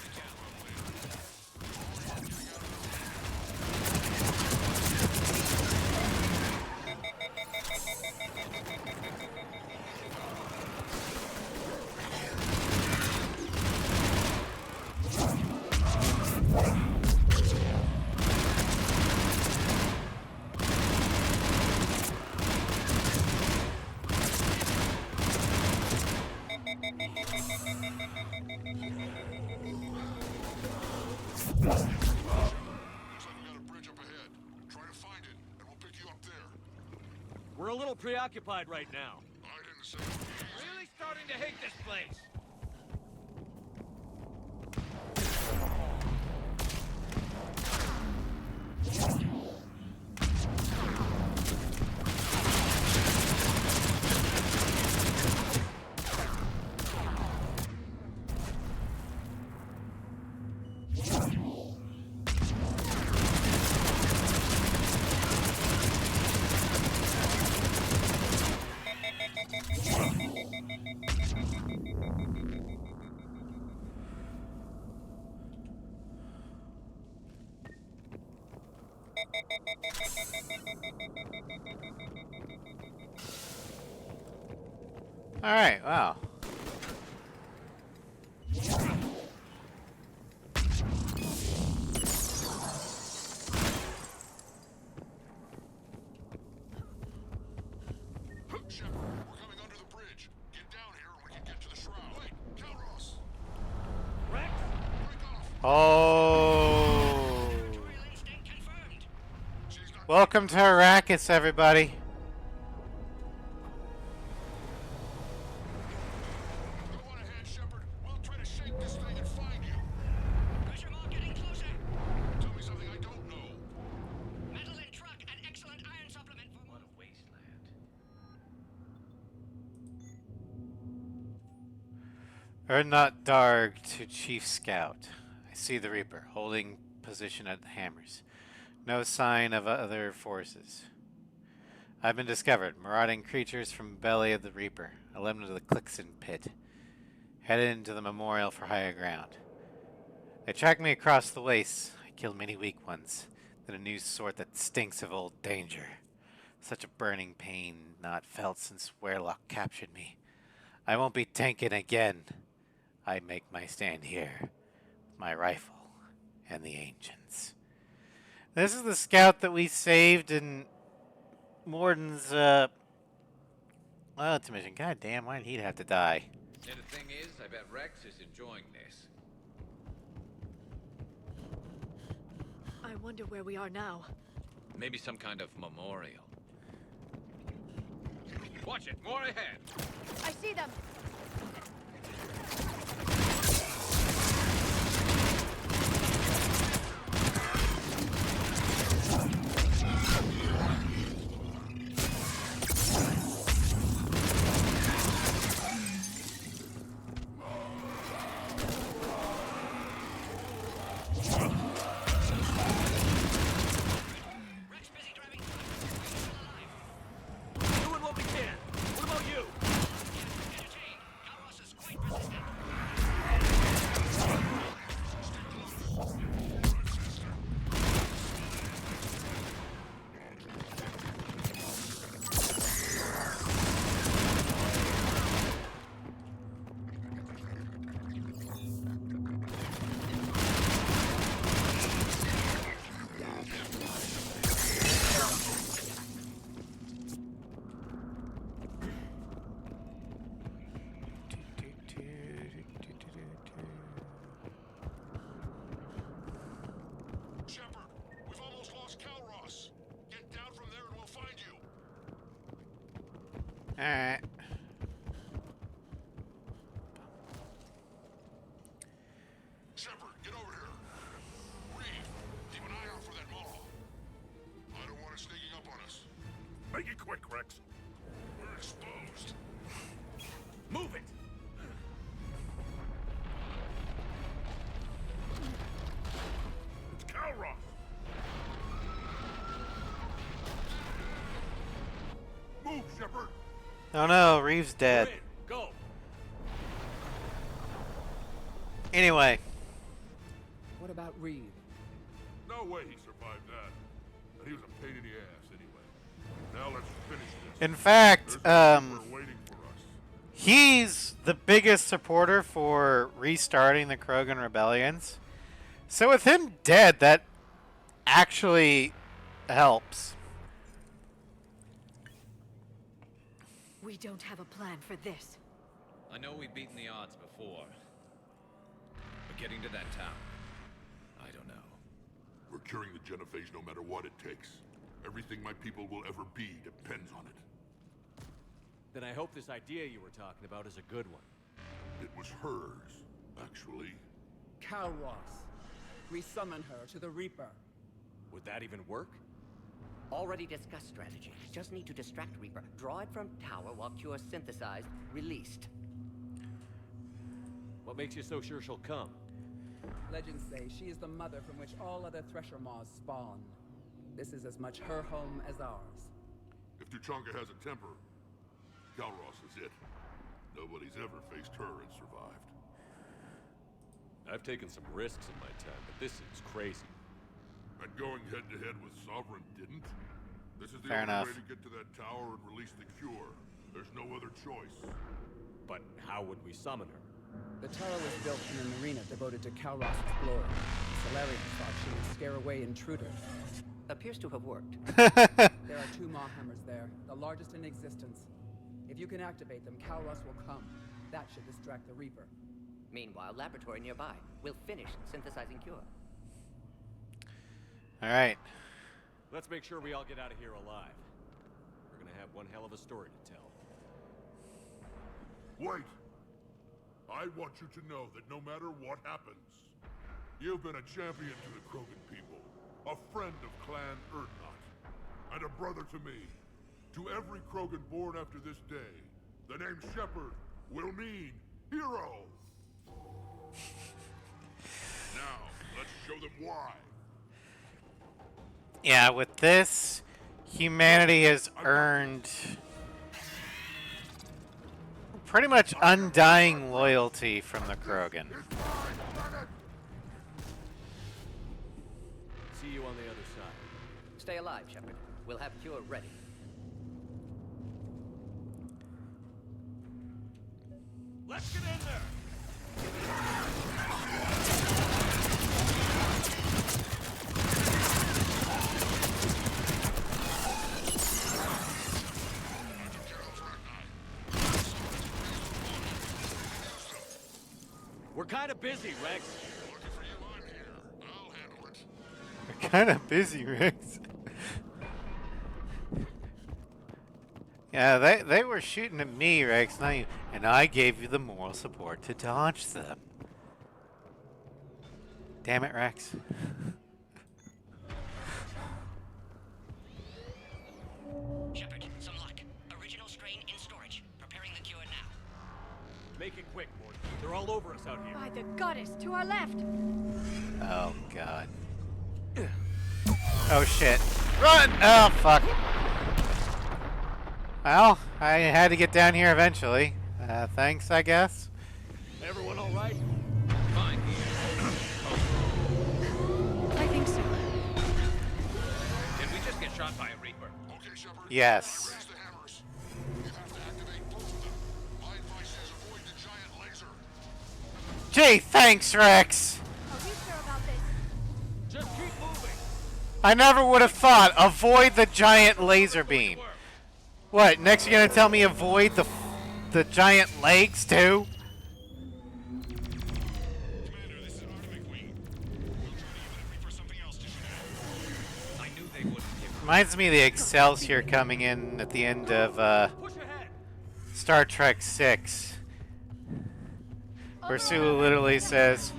We're a little preoccupied right now. I didn't say it would be easy. Really starting to hate this place. Alright, wow. Shepard, we're coming under the bridge. Get down here and we can get to the shroud. Wait, Calros! Rex! Oh. Welcome to Arrakis, everybody. Go on ahead, Shepard. We'll try to shake this thing and find you. Pressure mark getting closer. Tell me something I don't know. Metal in truck and excellent iron supplement for What a wasteland. Erdnot Darg to Chief Scout. I see the Reaper, holding position at the hammers. No sign of other forces. I've been discovered. Marauding creatures from belly of the Reaper. I led them to the Clixon pit. Headed into the memorial for higher ground. They tracked me across the wastes. I killed many weak ones. Then a new sort that stinks of old danger. Such a burning pain not felt since Werlock captured me. I won't be tanking again. I make my stand here. With my rifle and the ancients. This is the scout that we saved in Morden's, loyalty mission. God damn, why did he have to die? And the thing is, I bet Rex is enjoying this. I wonder where we are now. Maybe some kind of memorial. Watch it, more ahead. I see them. Doing what we can. What about you? Shepard, we've almost lost Calross. Get down from there and we'll find you. Alright. Shepard, get over here. Reed, keep an eye out for that mall. I don't want it sneaking up on us. Make it quick, Rex. We're exposed. Move it! It's Calross. Move, Shepard. Oh no, Reeves dead. We're in. Go! Anyway. What about Reed? No way he survived that. But he was a pain in the ass anyway. Now let's finish this. In fact, We're waiting for us. he's the biggest supporter for restarting the Krogan rebellions. So with him dead, that actually helps. We don't have a plan for this. I know we've beaten the odds before. But getting to that town, I don't know. We're curing the genophage no matter what it takes. Everything my people will ever be depends on it. Then I hope this idea you were talking about is a good one. It was hers, actually. Calross. We summon her to the Reaper. Would that even work? Already discussed strategy. Just need to distract Reaper. Draw it from tower while Cure synthesized, released. What makes you so sure she'll come? Legends say she is the mother from which all other Thresher Maws spawn. This is as much her home as ours. If Tuchanka has a temper, Calross is it. Nobody's ever faced her and survived. I've taken some risks in my time, but this seems crazy. And going head-to-head with Sovereign didn't? This is the Fair only enough. way to get to that tower and release the cure. There's no other choice. But how would we summon her? The tower was built in an arena devoted to Calross's glory. Solarian thought she would scare away intruders. Appears to have worked. There are 2 Maw hammers there, the largest in existence. If you can activate them, Calross will come. That should distract the Reaper. Meanwhile, laboratory nearby. We'll finish synthesizing Cure. Alright. Let's make sure we all get out of here alive. We're gonna have one hell of a story to tell. Wait! I want you to know that no matter what happens, you've been a champion to the Krogan people, a friend of Clan Erdnot, and a brother to me. To every Krogan born after this day, the name Shepard will mean hero! Now, let's show them why. Yeah, with this, humanity has earned pretty much undying loyalty from the Krogan. See you on the other side. Stay alive, Shepard. We'll have cure ready. Let's get in there! We're kind of busy, Rex. We're kind of busy, Rex. Yeah, they were shooting at me, Rex, not you. And I gave you the moral support to dodge them. Damn it, Rex. Shepard, some luck. Original strain in storage. Preparing the cure now. Make it quick, Morty. They're all over us out here. By the goddess, to our left. Oh, God. Oh, shit. Run! Oh, fuck. Well, I had to get down here eventually. Thanks, I guess. Everyone all right? Fine. I think so. Did we just get shot by a Reaper? Okay, Shepard. Yes. Raise the hammers. You have to activate both of them. My advice is avoid the giant laser. Gee, thanks, Rex. Are we sure about this? Just keep moving. I never would have thought. Avoid the giant laser beam. What, next you're gonna tell me avoid the giant legs, too? Commander, this is Artemis Wing. We'll try to use that Reaper something else to shoot at. I knew they wouldn't give Reminds me of the Excelsior coming in at the end of Star Trek 6. Where Sulu literally says,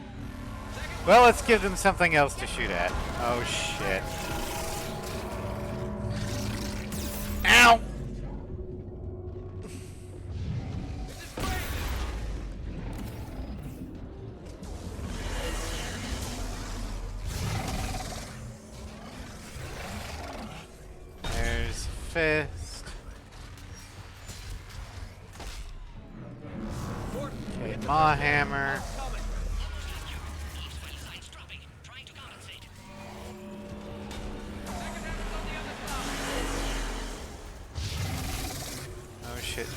well, let's give them something else to shoot at. Oh, shit. Ow! There's Fist. Okay, Maw Hammer. Oh shit.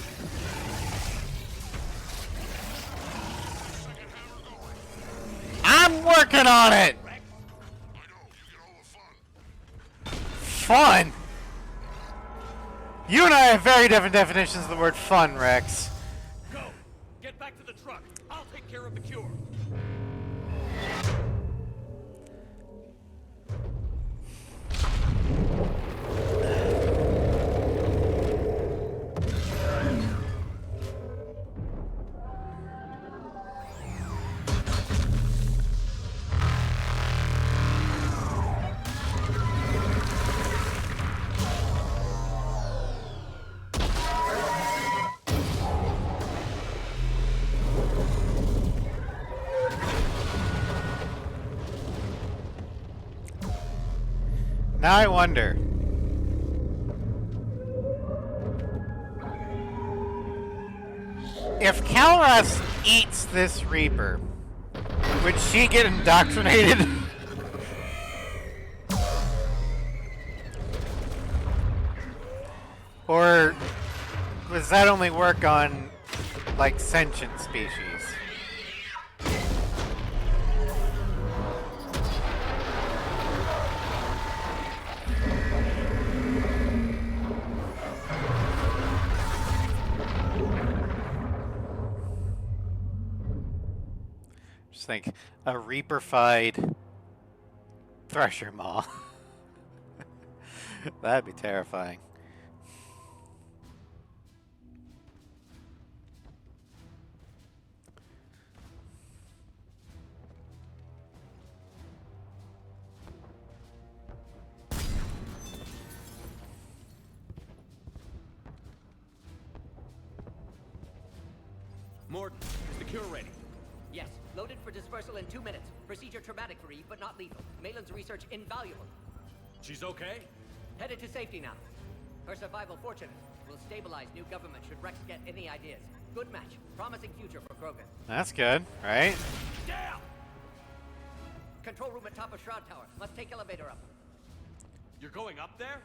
I'm working on it! Fun? You and I have very different definitions of the word fun, Rex. Go! Get back to the truck. I'll take care of the cure. Now I wonder. If Calras eats this Reaper, would she get indoctrinated? Or does that only work on, like, sentient species? Just think, a Reaper-fied Thresher Maw. That'd be terrifying. Morton, is the cure ready? Yes, Loaded for dispersal in 2 minutes. Procedure traumatic for Eve, but not lethal. Malin's research invaluable. She's okay? Headed to safety now. Her survival fortunate. Will stabilize new government should Rex get any ideas. Good match. Promising future for Krogan. That's good, right? Down! Control room at top of Shroud Tower. Must take elevator up. You're going up there?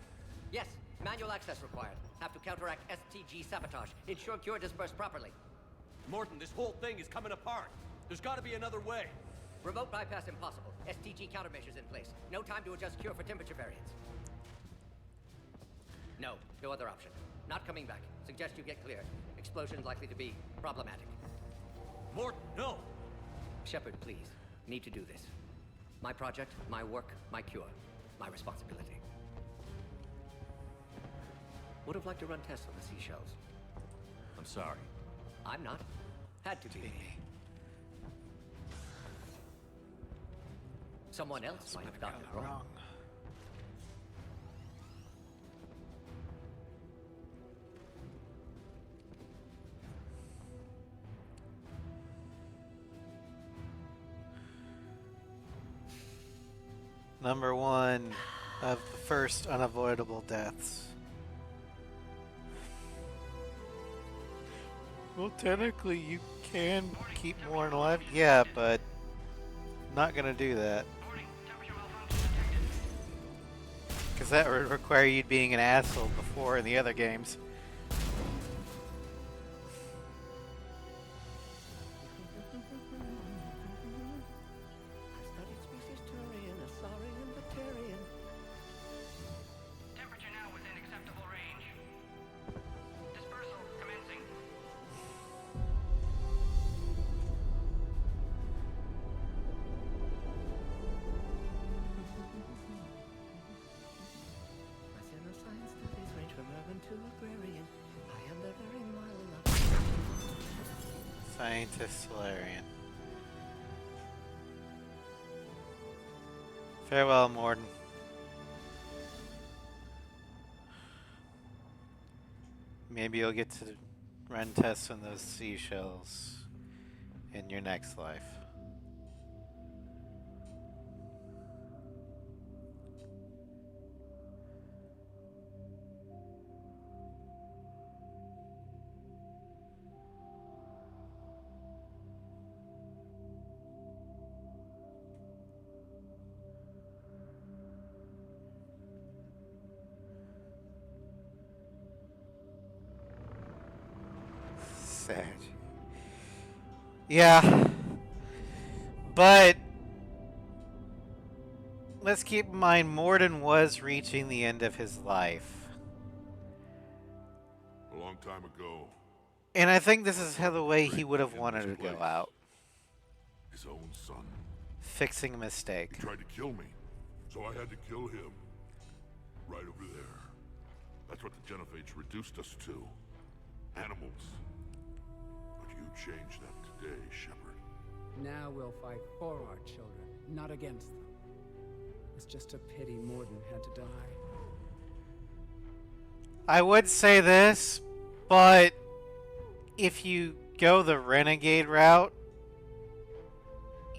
Yes. Manual access required. Have to counteract STG sabotage. Ensure cure dispersed properly. Morton, this whole thing is coming apart. There's got to be another way. Remote bypass impossible. STG countermeasures in place. No time to adjust cure for temperature variance. No other option. Not coming back. Suggest you get clear. Explosion likely to be problematic. Morton, no! Shepard, please. Need to do this. My project, my work, my cure. My responsibility. Would have liked to run tests on the seashells. I'm sorry. I'm not. Had to be me. Someone else might have gotten it wrong. Number one of the first unavoidable deaths. Well, technically you can keep Morton alive. Yeah, but not gonna do that. Because that would require you being an asshole before in the other games. Temperature now within acceptable range. Dispersal commencing. Science studies range from urban to agrarian. I am the very model of Scientist Solarian. Farewell, Morton. Maybe you'll get to run tests on those seashells in your next life. Sad. Yeah. But let's keep in mind Morton was reaching the end of his life. A long time ago. And I think this is how the way he would have wanted to go out. His own son. Fixing a mistake. He tried to kill me, so I had to kill him. Right over there. That's what the Genophage reduced us to. Animals. But you changed that today, Shepard. Now we'll fight for our children, not against them. It's just a pity Morden had to die. I would say this, but if you go the renegade route,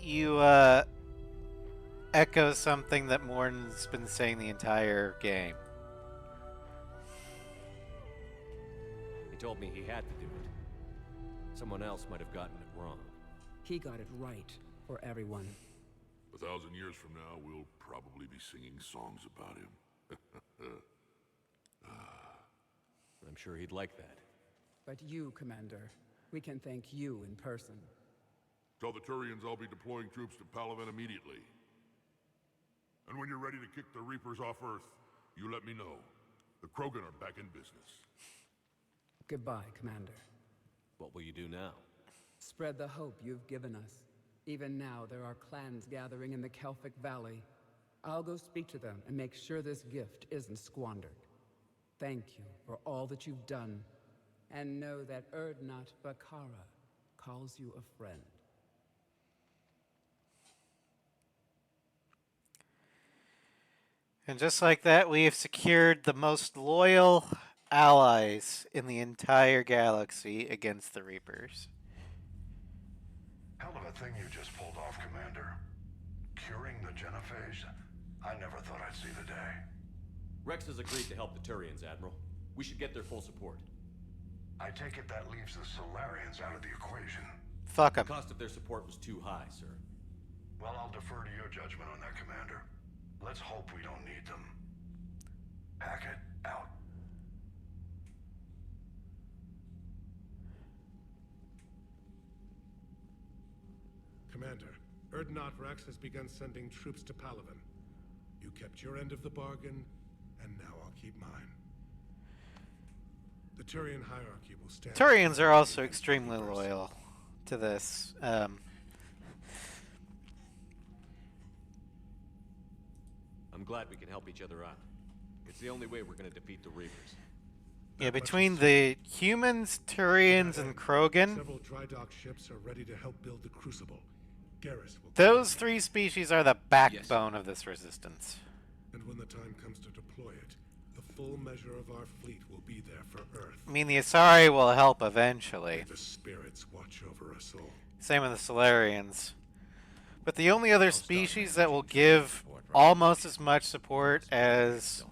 you echo something that Morton's been saying the entire game. He told me he had to do it. Someone else might have gotten it wrong. He got it right for everyone. 1,000 years from now, we'll probably be singing songs about him. I'm sure he'd like that. But you, Commander, we can thank you in person. Tell the Turians I'll be deploying troops to Palaven immediately. And when you're ready to kick the Reapers off Earth, you let me know. The Krogan are back in business. Goodbye, Commander. What will you do now? Spread the hope you've given us. Even now, there are clans gathering in the Kelphic Valley. I'll go speak to them and make sure this gift isn't squandered. Thank you for all that you've done, and know that Erdnot Bakara calls you a friend. And just like that, we have secured the most loyal allies in the entire galaxy against the Reapers. Palaven That thing you just pulled off, Commander. Curing the genophage? I never thought I'd see the day. Rex has agreed to help the Turians, Admiral. We should get their full support. I take it that leaves the Solarians out of the equation. Fuck The 'em. cost of their support was too high, sir. Well, I'll defer to your judgment on that, Commander. Let's hope we don't need them. Hackett, out. Commander, Erdnot Rex has begun sending troops to Palaven. You kept your end of the bargain, and now I'll keep mine. The Turian hierarchy will stand... Turians are also extremely loyal to this. I'm glad we can help each other out. It's the only way we're going to defeat the Reapers. Yeah, between the humans, Turians, and Krogan, Several dry dock ships are ready to help build the Crucible. Garrus will... those three species are the backbone of this resistance. And when the time comes to deploy it, the full measure of our fleet will be there for Earth. I mean, the Asari will help eventually. The spirits watch over us all. Same with the Solarians. But the only other species that will give almost as much support as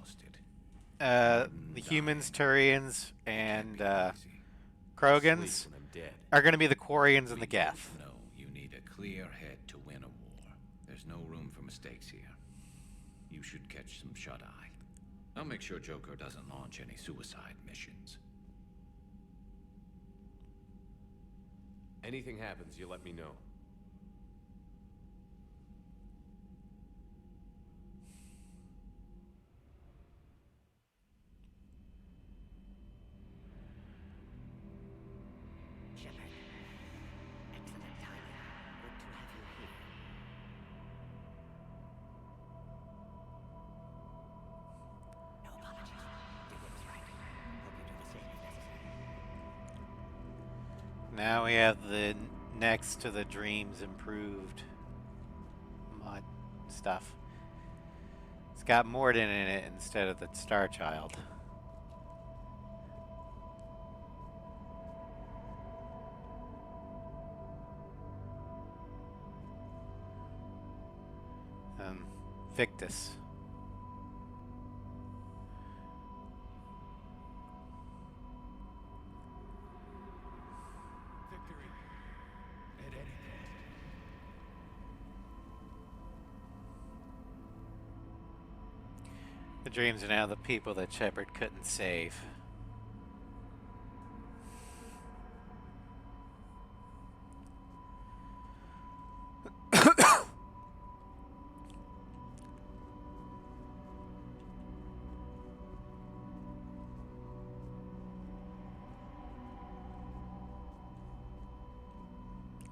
the humans, Turians, and Krogans are going to be the Quarians and the Geth. No, you need a clear head to win a war. There's no room for mistakes here. You should catch some shut-eye. I'll make sure Joker doesn't launch any suicide missions. Anything happens, you let me know. Shepard, excellent timing. Good to have you here. No apologies. Did what was right. Hope you do the same if necessary. Now we have the next to the Dreams improved mod stuff. It's got Morden in it instead of the Star Child. Victus. Victory. At any cost. The Dreams are now the people that Shepard couldn't save.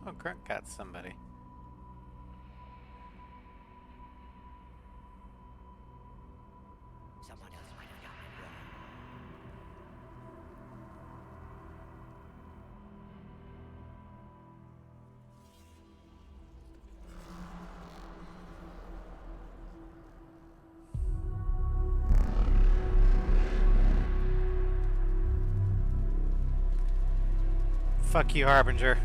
Oh, Grunt got somebody. Someone else might have gotten it wrong. Fuck you, Harbinger.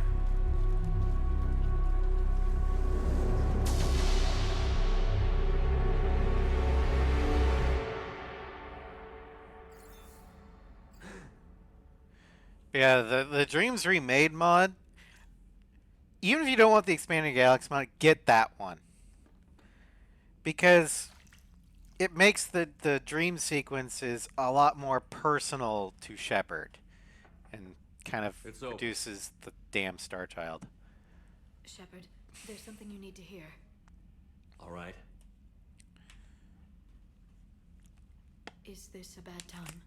Yeah, the Dreams Remade mod, even if you don't want the Expanded Galaxy mod, get that one. Because it makes the dream sequences a lot more personal to Shepard. And kind of reduces the damn Star Child. Shepard, there's something you need to hear. All right. Is this a bad time?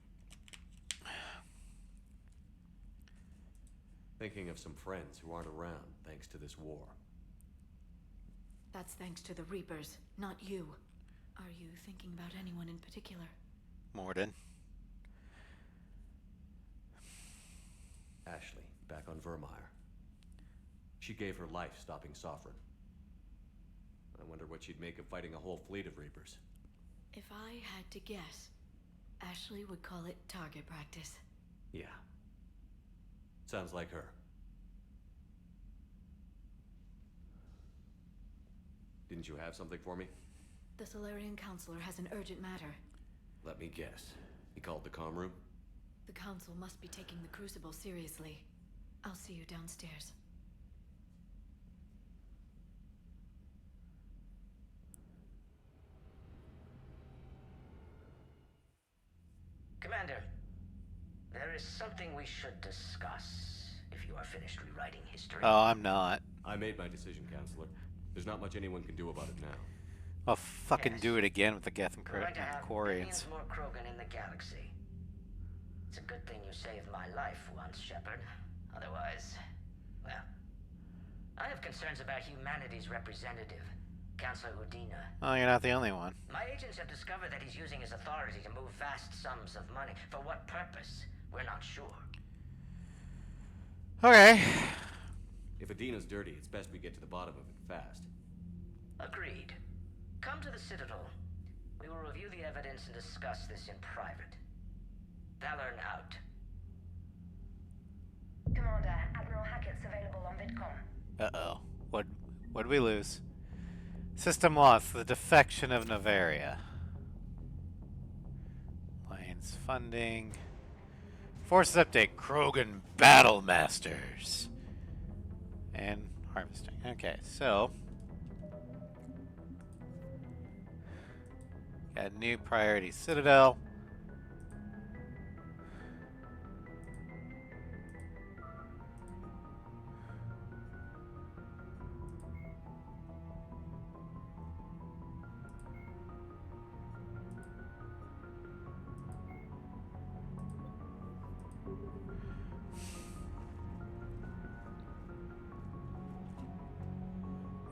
Thinking of some friends who aren't around thanks to this war. That's thanks to the Reapers, not you. Are you thinking about anyone in particular? Morden. Ashley, back on Vermeer. She gave her life stopping Sovereign. I wonder what she'd make of fighting a whole fleet of Reapers. If I had to guess, Ashley would call it target practice. Yeah. Sounds like her. Didn't you have something for me? The Solarian Counselor has an urgent matter. Let me guess. He called the comm room? The Council must be taking the Crucible seriously. I'll see you downstairs. Commander, there is something we should discuss if you are finished rewriting history. Oh, I'm not. I made my decision, Counselor. There's not much anyone can do about it now. I'll fucking do it again with the Geth and We're going to have Quarians. billions more Krogan in the galaxy. It's a good thing you saved my life once, Shepard. Otherwise, well, I have concerns about humanity's representative, Councilor Udina. Oh, you're not the only one. My agents have discovered that he's using his authority to move vast sums of money. For what purpose? We're not sure. Okay. If Adina's dirty, it's best we get to the bottom of it fast. Agreed. Come to the Citadel. We will review the evidence and discuss this in private. Valorn out. Commander, Admiral Hackett's available on VidCom. Uh-oh. What'd we lose? System lost. The defection of Novaria. Alliance funding. Forces update. Krogan Battle Masters. And harvesting. Okay, so... got new priority Citadel.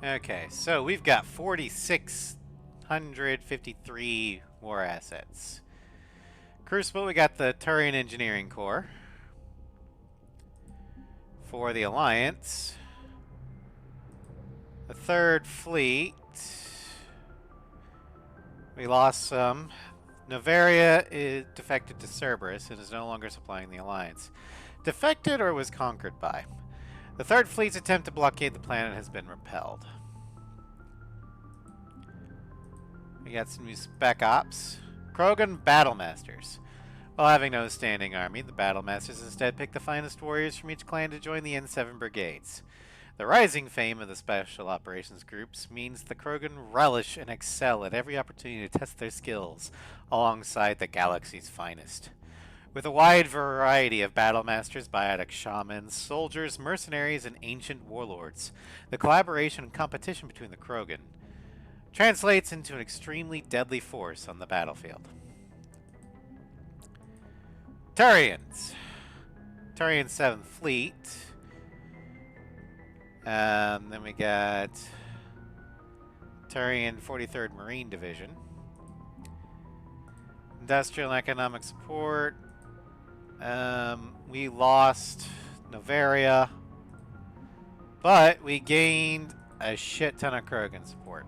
Okay, so we've got 4,653 war assets. Crucible, we got the Turian Engineering Corps. For the Alliance, the Third Fleet. We lost some. Novaria is defected to Cerberus and is no longer supplying the Alliance. Defected or was conquered by? The Third Fleet's attempt to blockade the planet has been repelled. We got some new spec ops. Krogan Battle Masters. While having no standing army, the Battle Masters instead picked the finest warriors from each clan to join the N7 brigades. The rising fame of the Special Operations Groups means the Krogan relish and excel at every opportunity to test their skills alongside the galaxy's finest. With a wide variety of battle masters, biotic shamans, soldiers, mercenaries, and ancient warlords, the collaboration and competition between the Krogan translates into an extremely deadly force on the battlefield. Turians. Turian 7th Fleet. Then we got Turian 43rd Marine Division. Industrial and economic support. We lost Novaria, but we gained a shit ton of Krogan support.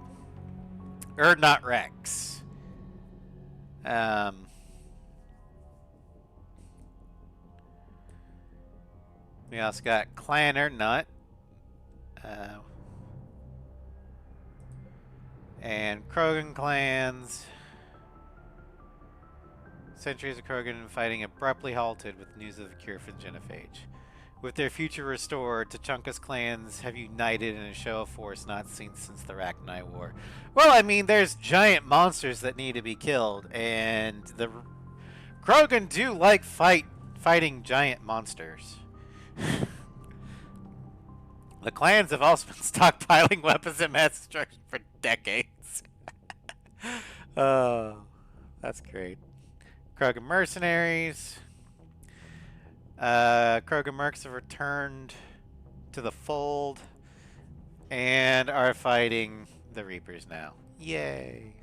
Not Rex. We also got Clan Nut. And Krogan clans. Centuries of Krogan fighting abruptly halted with news of the cure for the genophage. With their future restored, Tuchanka's clans have united in a show of force not seen since the Rachni War. Well, I mean, there's giant monsters that need to be killed, and the Krogan do like fighting giant monsters. The clans have also been stockpiling weapons and mass destruction for decades. Oh, that's great. Krogan mercenaries. Krogan mercs have returned to the fold and are fighting the Reapers now. Yay.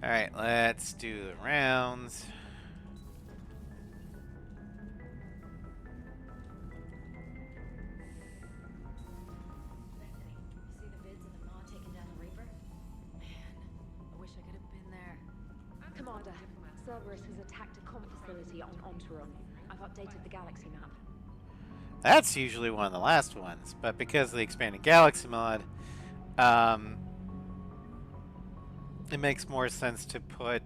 Alright, let's do the rounds. Commander, Cerberus has attacked a comm facility on Ontaron. I've updated the galaxy map. That's usually one of the last ones, but because of the expanded galaxy mod, it makes more sense to put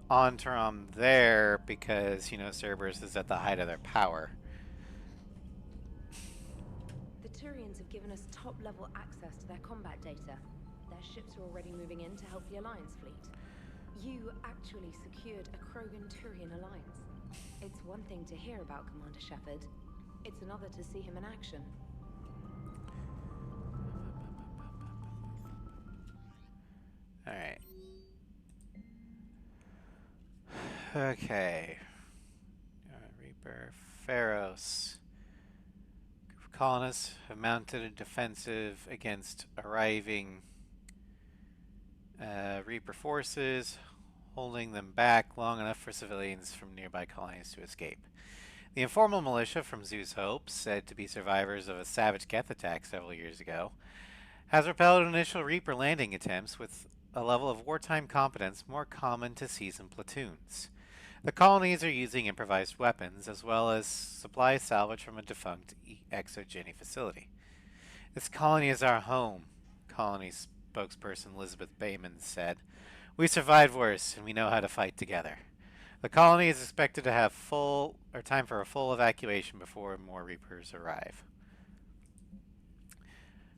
Ontram there because, you know, Cerberus is at the height of their power. The Turians have given us top-level access to their combat data. Their ships are already moving in to help the Alliance fleet. You actually secured a Krogan-Turian alliance. It's one thing to hear about Commander Shepard. It's another to see him in action. Alright. Okay. Reaper. Pharos. Group of colonists have mounted a defensive against arriving Reaper forces, holding them back long enough for civilians from nearby colonies to escape. The informal militia from Zeus Hope, said to be survivors of a savage Geth attack several years ago, has repelled initial Reaper landing attempts with a level of wartime competence more common to seasoned platoons. The colonies are using improvised weapons as well as supply salvage from a defunct exogeny facility. This colony is our home, colony spokesperson Elizabeth Bayman said. We survived worse, and we know how to fight together. The colony is expected to have time for a full evacuation before more Reapers arrive.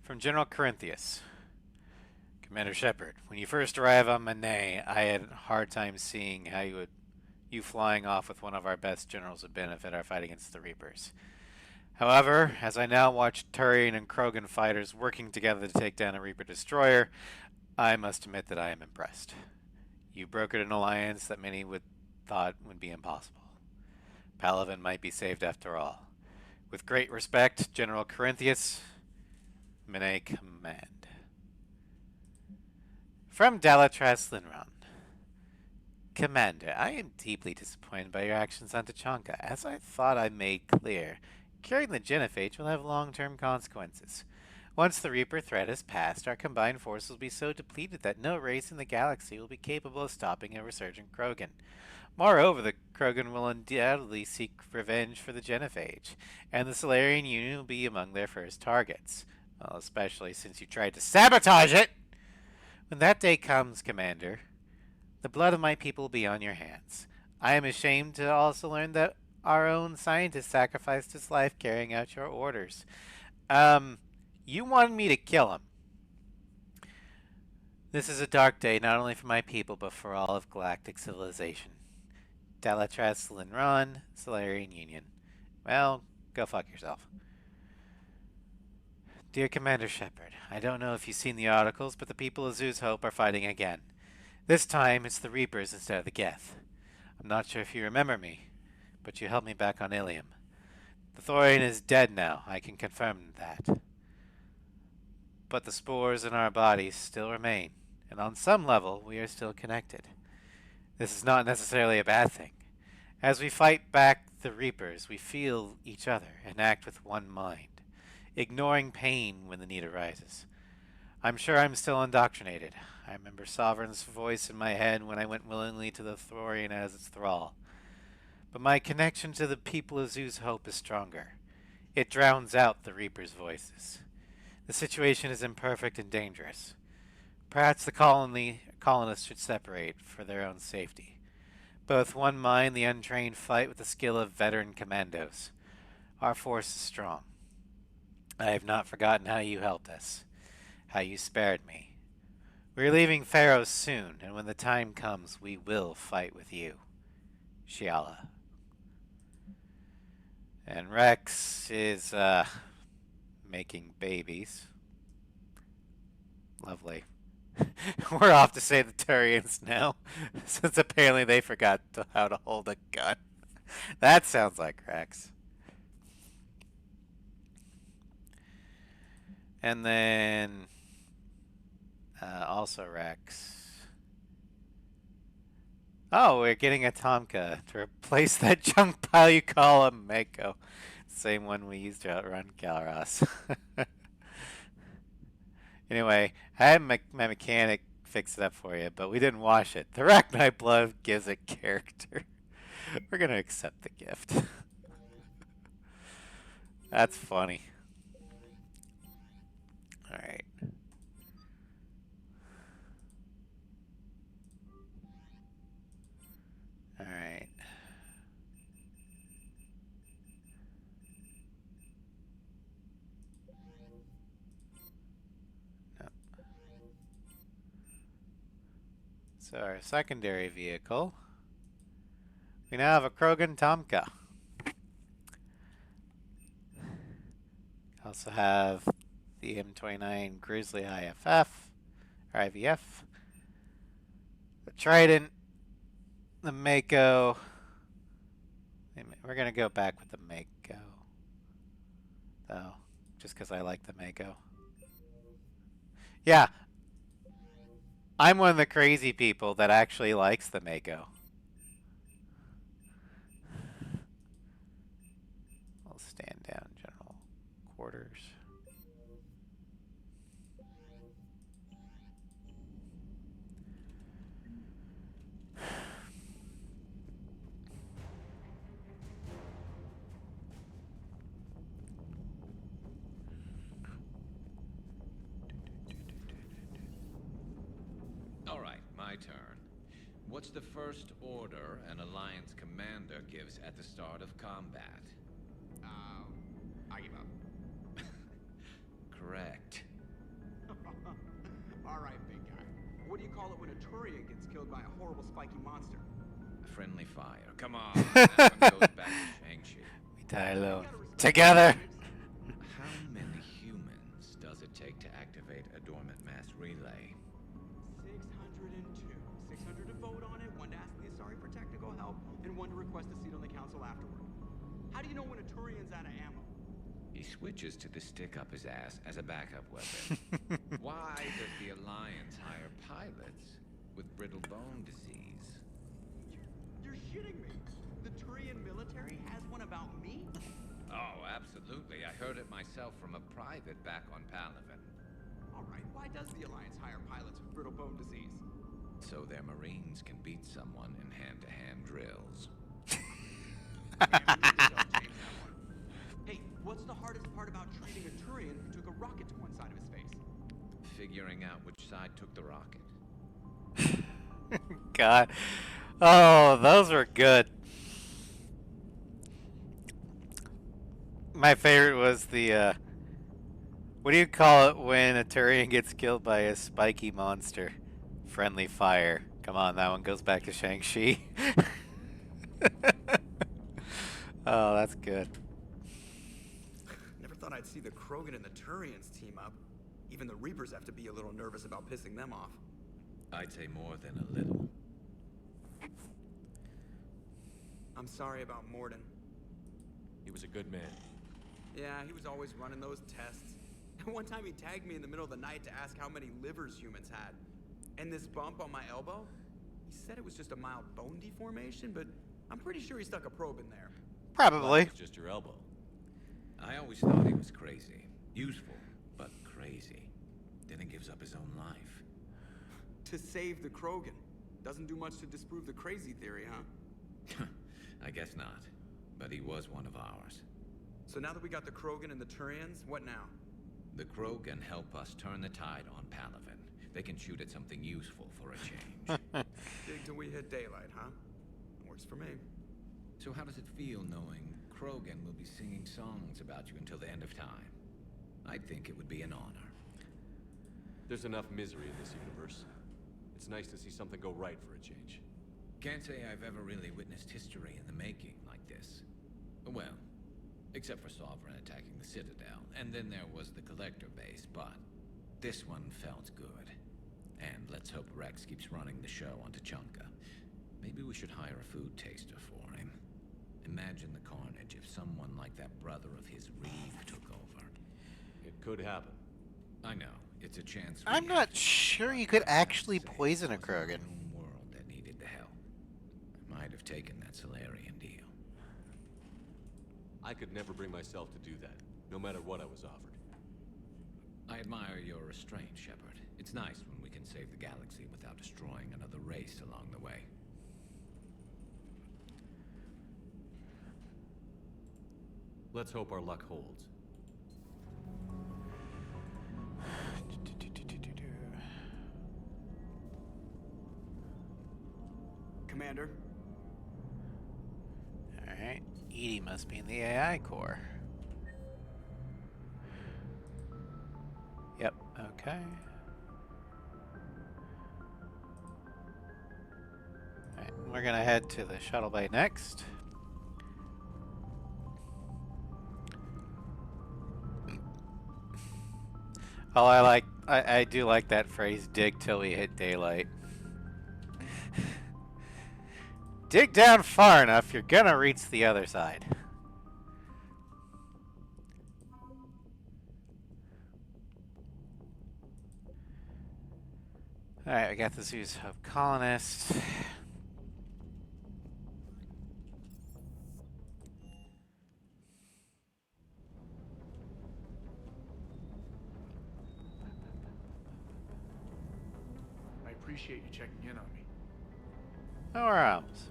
From General Corinthius. Commander Shepard, when you first arrived on Manet, I had a hard time seeing how you flying off with one of our best generals would benefit our fight against the Reapers. However, as I now watch Turian and Krogan fighters working together to take down a Reaper destroyer, I must admit that I am impressed. You brokered an alliance that many thought would be impossible. Palaven might be saved after all. With great respect, General Corinthius, Mene Command. From Dalatras Linron. Commander, I am deeply disappointed by your actions on Tachanka. As I thought I made clear, curing the genophage will have long-term consequences. Once the Reaper threat has passed, our combined forces will be so depleted that no race in the galaxy will be capable of stopping a resurgent Krogan. Moreover, the Krogan will undoubtedly seek revenge for the genophage, and the Solarian Union will be among their first targets. Well, especially since you tried to sabotage it! When that day comes, Commander, the blood of my people will be on your hands. I am ashamed to also learn that our own scientist sacrificed his life carrying out your orders. You wanted me to kill him. This is a dark day not only for my people, but for all of galactic civilization. Dalatras Linron, Solarian Union. Well, go fuck yourself. Dear Commander Shepard, I don't know if you've seen the articles, but the people of Zeus Hope are fighting again. This time, it's the Reapers instead of the Geth. I'm not sure if you remember me, but you helped me back on Ilium. The Thorian is dead now, I can confirm that. But the spores in our bodies still remain, and on some level, we are still connected. This is not necessarily a bad thing. As we fight back the Reapers, we feel each other and act with one mind, ignoring pain when the need arises. I'm sure I'm still indoctrinated. I remember Sovereign's voice in my head when I went willingly to the Thorian as its thrall. But my connection to the people of Zeus Hope is stronger. It drowns out the Reaper's voices. The situation is imperfect and dangerous. Perhaps the colonists should separate for their own safety. Both one mind, the untrained fight with the skill of veteran commandos. Our force is strong. I have not forgotten how you helped us, how you spared me. We are leaving Pharos soon, and when the time comes, we will fight with you. Shiala. And Rex is, making babies. Lovely. We're off to save the Turians now, since apparently they forgot how to hold a gun. That sounds like Rex. And then also Rex. Oh, we're getting a Tomka to replace that junk pile you call a Mako. Same one we used to outrun Galros. Anyway, I had my mechanic fix it up for you, but we didn't wash it. The Arachnite blood gives it character. We're going to accept the gift. That's funny. All right. All right. No. So our secondary vehicle. We now have a Krogan Tomka. Also have the M29 Grizzly IFF, or IVF, the Trident, the Mako. We're gonna go back with the Mako, though, just because I like the Mako. Yeah, I'm one of the crazy people that actually likes the Mako. I'll stand down, general quarters. All right, my turn. What's the first order an Alliance commander gives at the start of combat? I give up. Correct. All right, big guy. What do you call it when a Turian gets killed by a horrible spiky monster? Friendly fire. Come on. That one goes back to Shang-Chi. We die alone. Together! How many humans does it take to activate a dormant mass relay? 602. 600 to vote on it, 1 to ask the Asari for technical help, and 1 to request a seat on the council afterward. How do you know when a Turian's out of ammo? He switches to the stick up his ass as a backup weapon. Why does the Alliance hire pilots with brittle bone disease? You're shitting me. The Turian military has one about me? Oh, absolutely. I heard it myself from a private back on Palaven. All right, why does the Alliance hire pilots with brittle bone disease? So their Marines can beat someone in hand-to-hand drills. Hey, what's the hardest part about treating a Turian who took a rocket to one side of his face? Figuring out which side took the rocket. God. Oh, those were good. My favorite was the, what do you call it when a Turian gets killed by a spiky monster? Friendly fire. Come on, that one goes back to Shang-Chi. Oh, that's good. Never thought I'd see the Krogan and the Turians team up. Even the Reapers have to be a little nervous about pissing them off. I'd say more than a little. I'm sorry about Morden. He was a good man. Yeah, he was always running those tests. One time he tagged me in the middle of the night to ask how many livers humans had. And this bump on my elbow? He said it was just a mild bone deformation, but I'm pretty sure he stuck a probe in there. Probably. It's just your elbow. I always thought he was crazy. Useful, but crazy. Then he gives up his own life. To save the Krogan. Doesn't do much to disprove the crazy theory, huh? I guess not. But he was one of ours. So now that we got the Krogan and the Turians, what now? The Krogan help us turn the tide on Palaven. They can shoot at something useful for a change. Dig till we hit daylight, huh? Works for me. So how does it feel knowing Krogan will be singing songs about you until the end of time? I think it would be an honor. There's enough misery in this universe. It's nice to see something go right for a change. Can't say I've ever really witnessed history in the making like this. Well, except for Sovereign attacking the Citadel, and then there was the Collector base, but this one felt good. And let's hope Rex keeps running the show on Tuchanka. Maybe we should hire a food taster for him. Imagine the carnage if someone like that brother of his, Reeve, took over. It could happen. I know. It's a chance. I'm not sure you could actually poison a Krogan. World that needed the help. Might have taken that Solarian deal. I could never bring myself to do that, no matter what I was offered. I admire your restraint, Shepard. It's nice when we can save the galaxy without destroying another race along the way. Let's hope our luck holds. Commander? Alright, Edie must be in the AI core. Yep, okay. Alright, we're gonna head to the shuttle bay next. Oh, I do like that phrase, dig till we hit daylight. Dig down far enough, you're gonna reach the other side. Alright, we got the Zeus Hub colonist. I appreciate you checking in on me. No arms.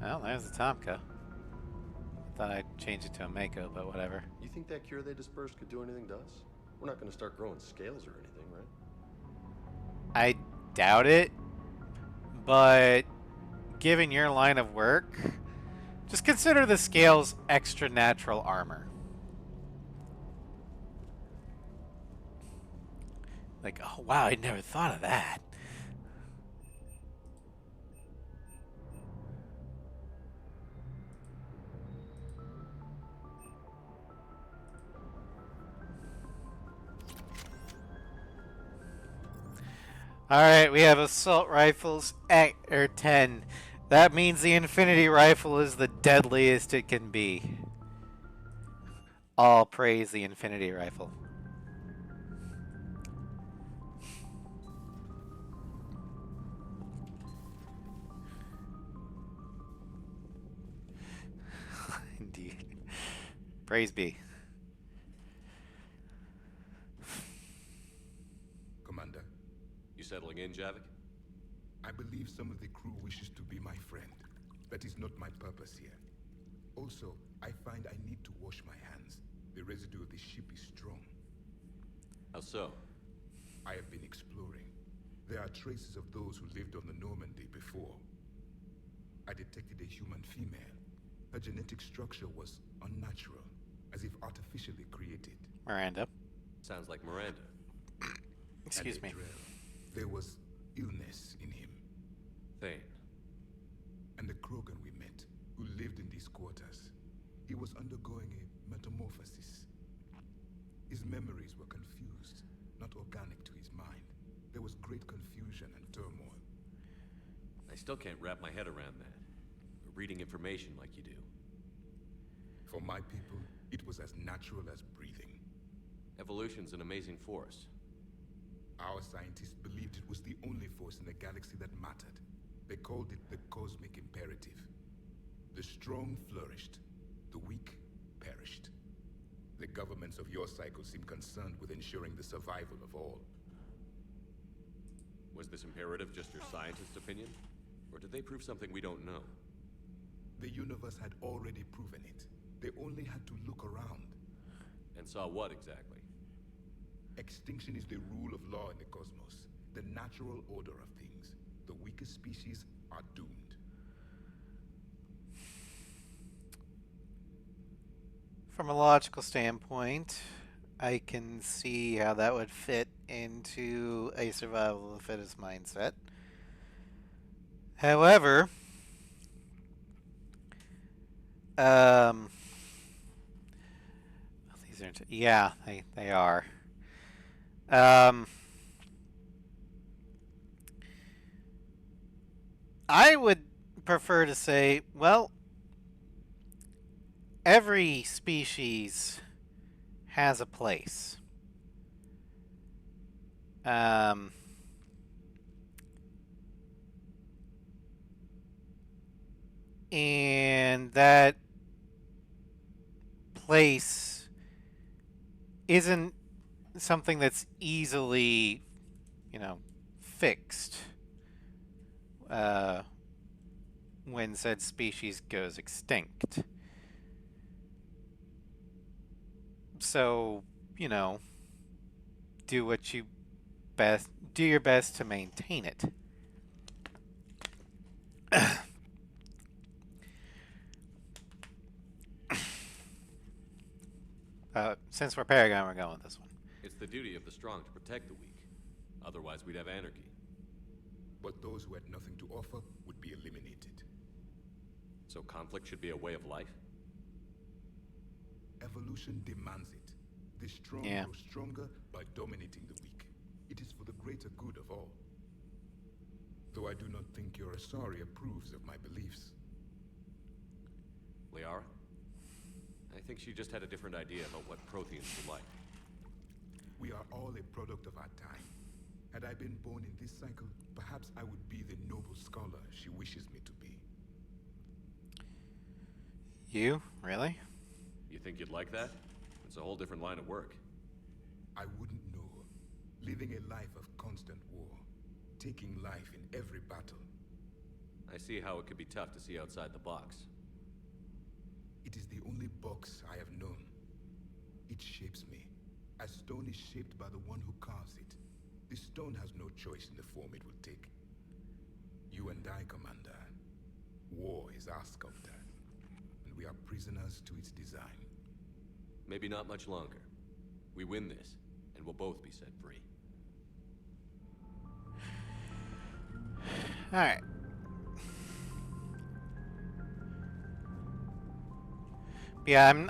Well, there's the Tomka. Thought I'd change it to a Mako, but whatever. You think that cure they dispersed could do anything to us? We're not going to start growing scales or anything, right? I doubt it, but given your line of work, just consider the scales extra natural armor. Like, oh wow, I never thought of that. Alright, we have assault rifles at 10. That means the infinity rifle is the deadliest it can be. All praise the infinity rifle. Indeed. Praise be. Commander. You settling in, Javik? I believe some of the crew wishes to be my friend. That is not my purpose here. Also, I find I need to wash my hands. The residue of the ship is strong. How so? I have been exploring. There are traces of those who lived on the Normandy before. I detected a human female. Her genetic structure was unnatural, as if artificially created. Miranda. Sounds like Miranda. Excuse me. There was illness in him. Thane. And the Krogan we met, who lived in these quarters, he was undergoing a metamorphosis. His memories were confused, not organic to his mind. There was great confusion and turmoil. I still can't wrap my head around that. Reading information like you do. For my people, it was as natural as breathing. Evolution's an amazing force. Our scientists believed it was the only force in the galaxy that mattered. They called it the cosmic imperative. The strong flourished, the weak perished. The governments of your cycle seem concerned with ensuring the survival of all. Was this imperative just your scientist's opinion? Or did they prove something we don't know? The universe had already proven it. They only had to look around. And saw what exactly? Extinction is the rule of law in the cosmos, the natural order of things. The weakest species are doomed. From a logical standpoint, I can see how that would fit into a survival of the fittest mindset. However, these aren't. Yeah, they are. I would prefer to say, well, every species has a place. And that place isn't something that's easily, fixed. when said species goes extinct. So, you know, do your best to maintain it. Since we're Paragon, we're going with this one. It's the duty of the strong to protect the weak. Otherwise, we'd have anarchy. But those who had nothing to offer would be eliminated. So conflict should be a way of life? Evolution demands it. The strong grow stronger by dominating the weak. It is for the greater good of all. Though I do not think your Asari approves of my beliefs. Liara? I think she just had a different idea about what Protheans were like. We are all a product of our time. Had I been born in this cycle, perhaps I would be the noble scholar she wishes me to be. You? Really? You think you'd like that? It's a whole different line of work. I wouldn't know. Living a life of constant war. Taking life in every battle. I see how it could be tough to see outside the box. It is the only box I have known. It shapes me, as stone is shaped by the one who carves it. The stone has no choice in the form it will take. You and I, Commander. War is our sculptor, and we are prisoners to its design. Maybe not much longer. We win this, and we'll both be set free. Alright. Yeah,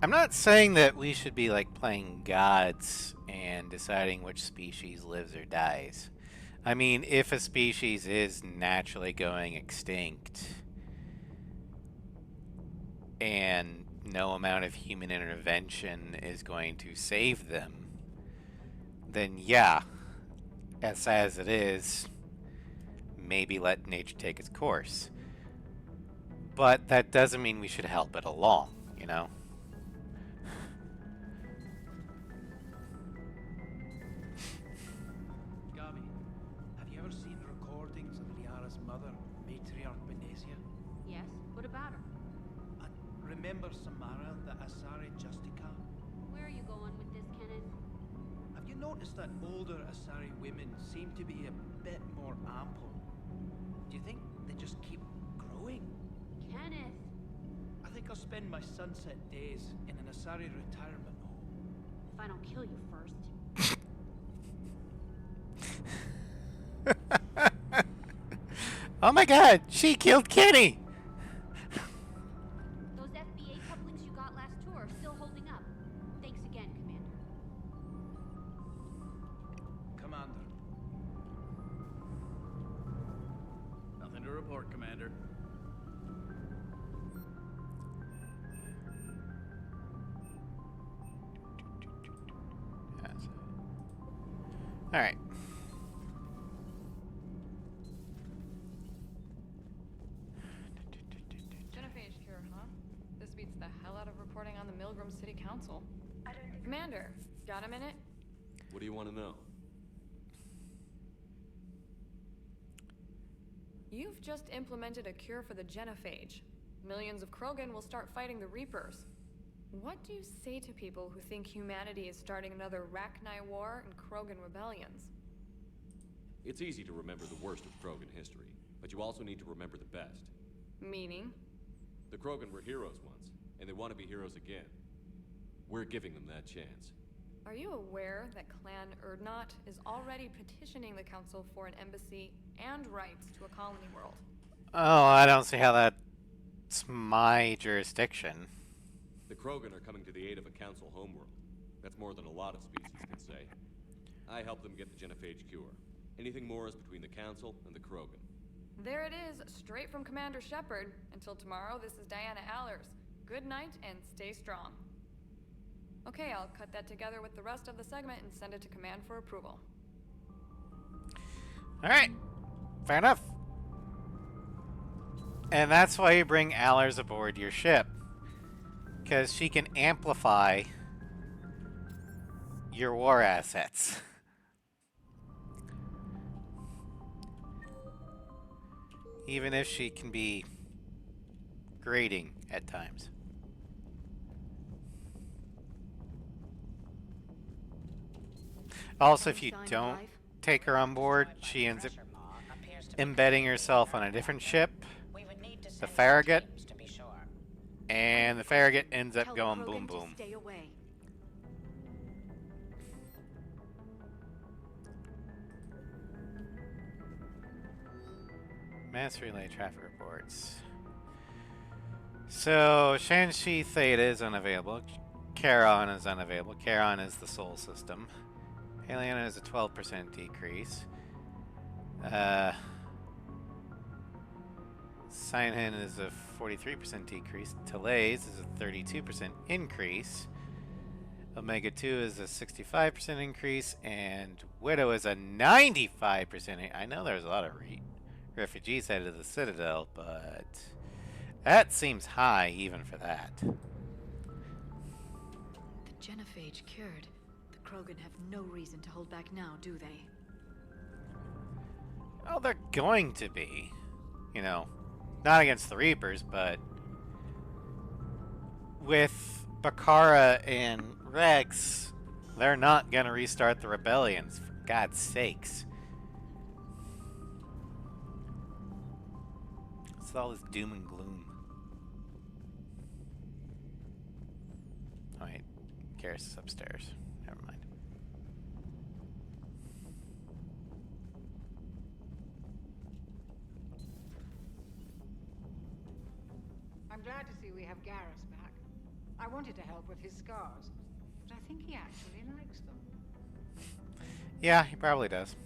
I'm not saying that we should be like playing gods and deciding which species lives or dies. I mean, if a species is naturally going extinct and no amount of human intervention is going to save them, then yeah, as sad as it is, maybe let nature take its course. But that doesn't mean we should help it along, you know? Gabi, have you ever seen recordings of Liara's mother, Matriarch Benesia? Yes? What about her? Remember Samara, the Asari Justica? Where are you going with this, Kenneth? Have you noticed that older Asari women seem to be a bit more ample? Do you think they just keep growing? Kenneth! I think I'll spend my sunset days in an Asari retirement home. If I don't kill you first. Oh my god, she killed Kenny! Those FBA couplings you got last tour are still holding up. Thanks again, Commander. Commander. Nothing to report, Commander. Alright. Genophage cure, huh? This beats the hell out of reporting on the Milgram City Council. Commander, got a minute? What do you want to know? You've just implemented a cure for the genophage. Millions of Krogan will start fighting the Reapers. What do you say to people who think humanity is starting another Rachni War and Krogan rebellions? It's easy to remember the worst of Krogan history, but you also need to remember the best. Meaning? The Krogan were heroes once, and they want to be heroes again. We're giving them that chance. Are you aware that Clan Urdnot is already petitioning the Council for an embassy and rights to a colony world? Oh, I don't see how that's my jurisdiction. The Krogan are coming to the aid of a Council homeworld. That's more than a lot of species can say. I help them get the genophage cure. Anything more is between the Council and the Krogan. There it is, straight from Commander Shepard. Until tomorrow, this is Diana Allers. Good night and stay strong. Okay, I'll cut that together with the rest of the segment and send it to Command for approval. Alright. Fair enough. And that's why you bring Allers aboard your ship. Because she can amplify your war assets. even if she can be grating at times. Also, if you don't take her on board, she ends up embedding herself on a different ship, the Farragut, and the Farragut ends up going boom boom. Stay away. Mass relay traffic reports. So, Shanxi Theta is unavailable. Charon is unavailable. Charon is the Sol system. Paleana is a 12% decrease. Cyanhin is a 43% decrease. Talais is a 32% increase. Omega 2 is a 65% increase. And Widow is a 95%. I know there's a lot of refugees headed to the Citadel, but that seems high even for that. The genophage cured. The Krogan have no reason to hold back now, do they? Oh, they're going to be. You know, not against the Reapers, but with Bakara and Rex, they're not going to restart the rebellions, for God's sakes. It's all this doom and gloom. Oh, wait. Garrus is upstairs. Never mind. I'm glad to see we have Garrus back. I wanted to help with his scars, but I think he actually likes them. Yeah, he probably does.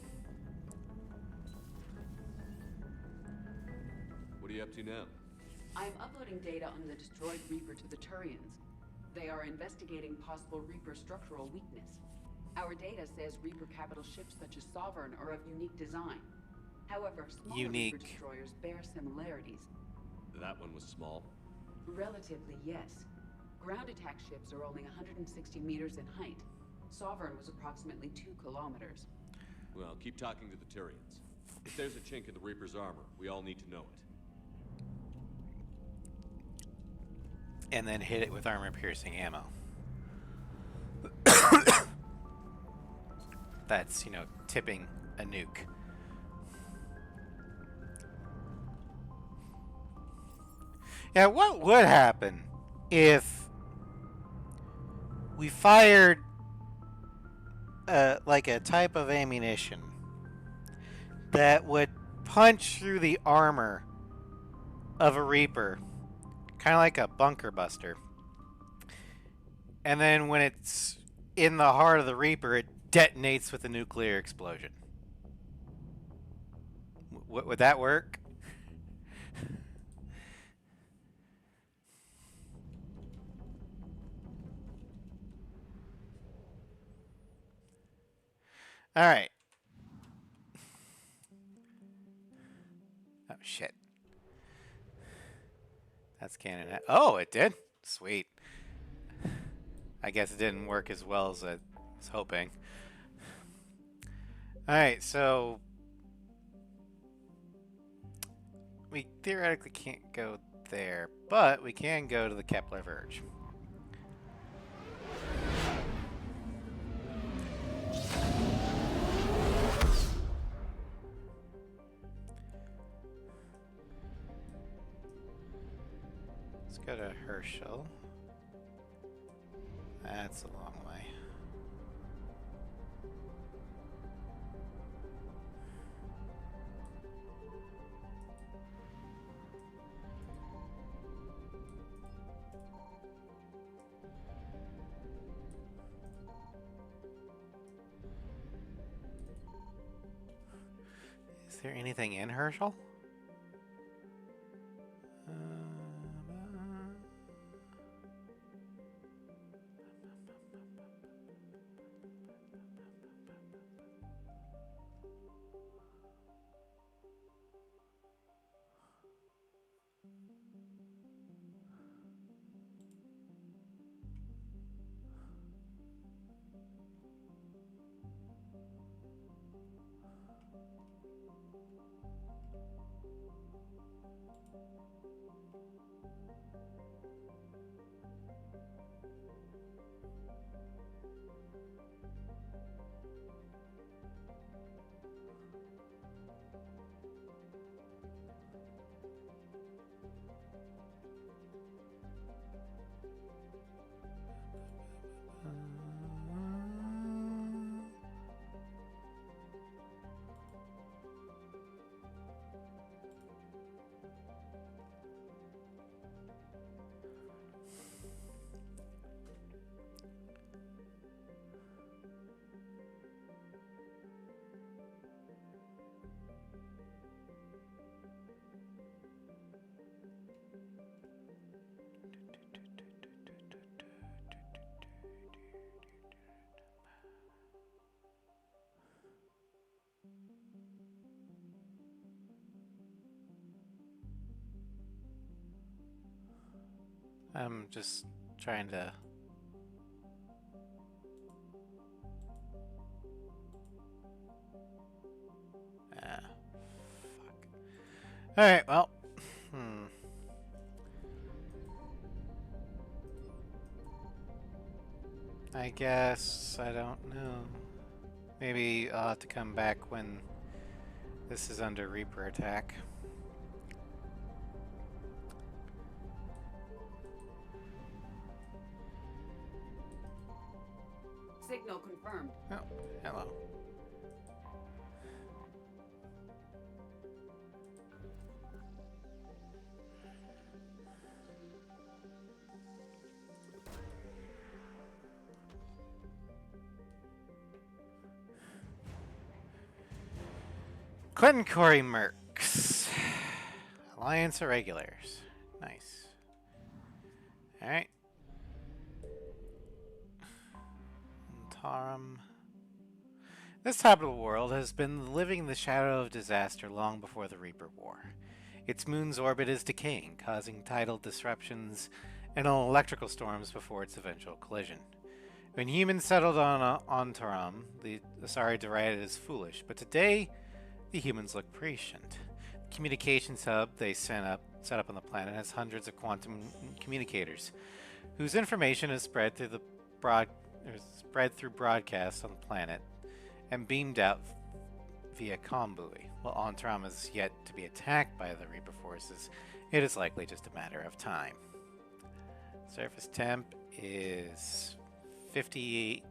What are you up to now? I'm uploading data on the destroyed Reaper to the Turians. They are investigating possible Reaper structural weakness. Our data says Reaper capital ships such as Sovereign are of unique design. However, smaller Reaper destroyers bear similarities. That one was small? Relatively, yes. Ground attack ships are only 160 meters in height. Sovereign was approximately 2 kilometers. Well, keep talking to the Turians. If there's a chink in the Reaper's armor, we all need to know it. And then hit it with armor-piercing ammo. That's, you know, tipping a nuke. Yeah, what would happen if we fired like a type of ammunition that would punch through the armor of a Reaper, kind of like a bunker buster, and then when it's in the heart of the Reaper, it detonates with a nuclear explosion? Would that work? All right. Oh, shit. That's cannon. Oh, it did? Sweet. I guess it didn't work as well as I was hoping. Alright, so we theoretically can't go there, but we can go to the Kepler Verge. Let's go to Herschel. That's a long way. Is there anything in Herschel? I'm just trying to... Ah, fuck. Alright, well. I guess, I don't know. Maybe I'll have to come back when this is under Reaper attack. Signal confirmed. Oh, hello. Clinton Corey Mercs. Alliance Irregulars. Nice. Alright. Tarum. This habitable world has been living in the shadow of disaster long before the Reaper War. Its moon's orbit is decaying, causing tidal disruptions and electrical storms before its eventual collision. When humans settled on Tarum, the Asari derided as foolish, but today the humans look prescient. The communications hub they set up on the planet has hundreds of quantum communicators, whose information is spread through broadcasts on the planet and beamed out via combui. While Ontram is yet to be attacked by the Reaper forces, it is likely just a matter of time. Surface temp is 58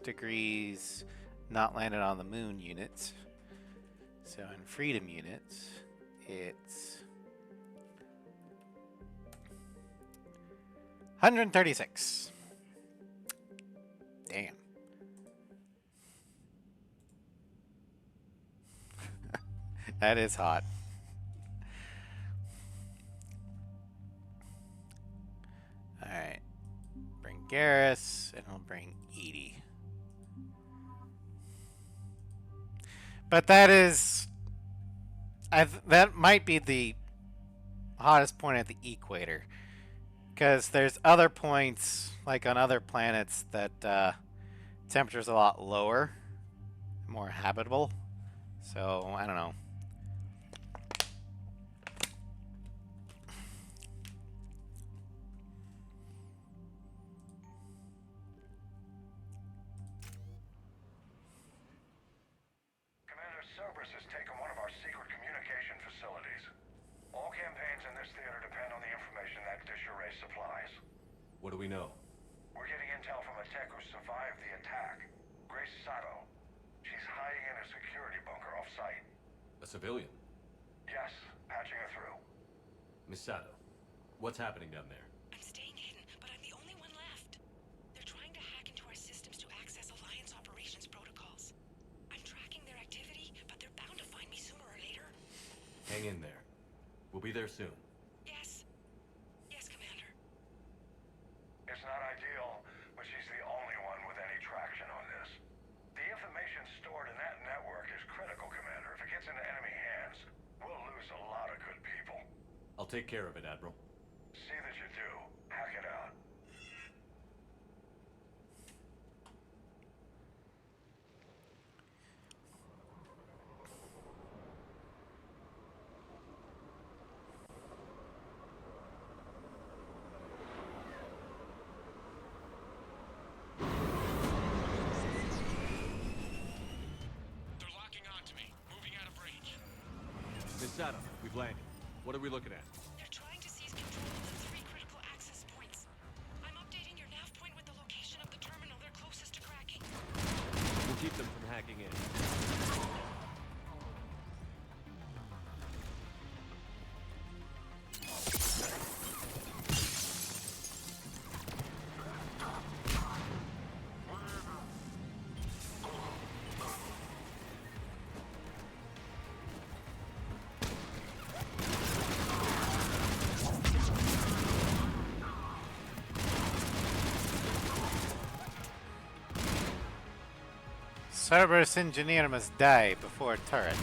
degrees, not landed on the moon units. So in freedom units, it's 136. Damn. That is hot. Alright. Bring Garrus, and we'll bring Edie. But that is... that might be the hottest point at the equator. Because there's other points, like on other planets, that temperature's a lot lower, more habitable. So, I don't know. Commander Cerberus has taken one of our secret communication facilities. All campaigns in this theater depend on the information that disarray supplies. What do we know? We're getting intel from a tech who survived the attack. Grace Sato. She's hiding in a security bunker off-site. A civilian? Yes, patching her through. Miss Sato, what's happening down there? I'm staying hidden, but I'm the only one left. They're trying to hack into our systems to access Alliance operations protocols. I'm tracking their activity, but they're bound to find me sooner or later. Hang in there. We'll be there soon. Yes. Yes, Commander. It's not ideal, but she's the only one with any traction on this. The information stored in that network is critical, Commander. If it gets into enemy hands, we'll lose a lot of good people. I'll take care of it, Admiral. See that you do. Hack it out. Miss Sato, we've landed. What are we looking at? They're trying to seize control of the 3 critical access points. I'm updating your nav point with the location of the terminal they're closest to cracking. We'll keep them from hacking in. Cerberus engineer must die before turret.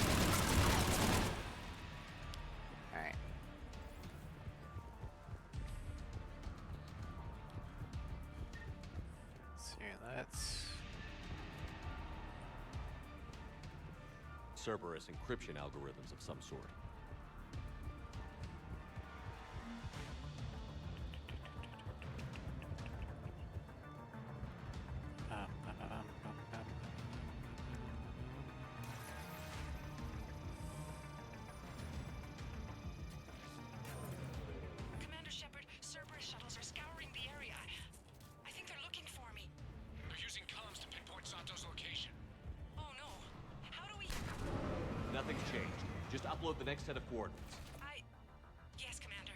Alright. Okay, that's... Cerberus encryption algorithms of some sort. Commander Shepard, Cerberus shuttles are scouring the area. I think they're looking for me. They're using comms to pinpoint Santo's location. Oh no. How do we... Nothing's changed. Just upload the next set of coordinates. Yes, Commander.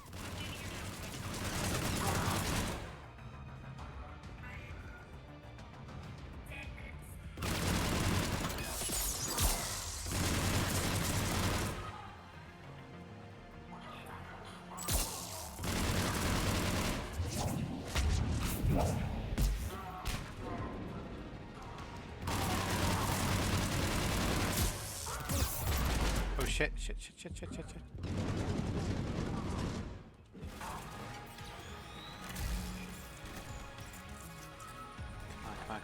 Updating your nav. Oh shit, shit. Come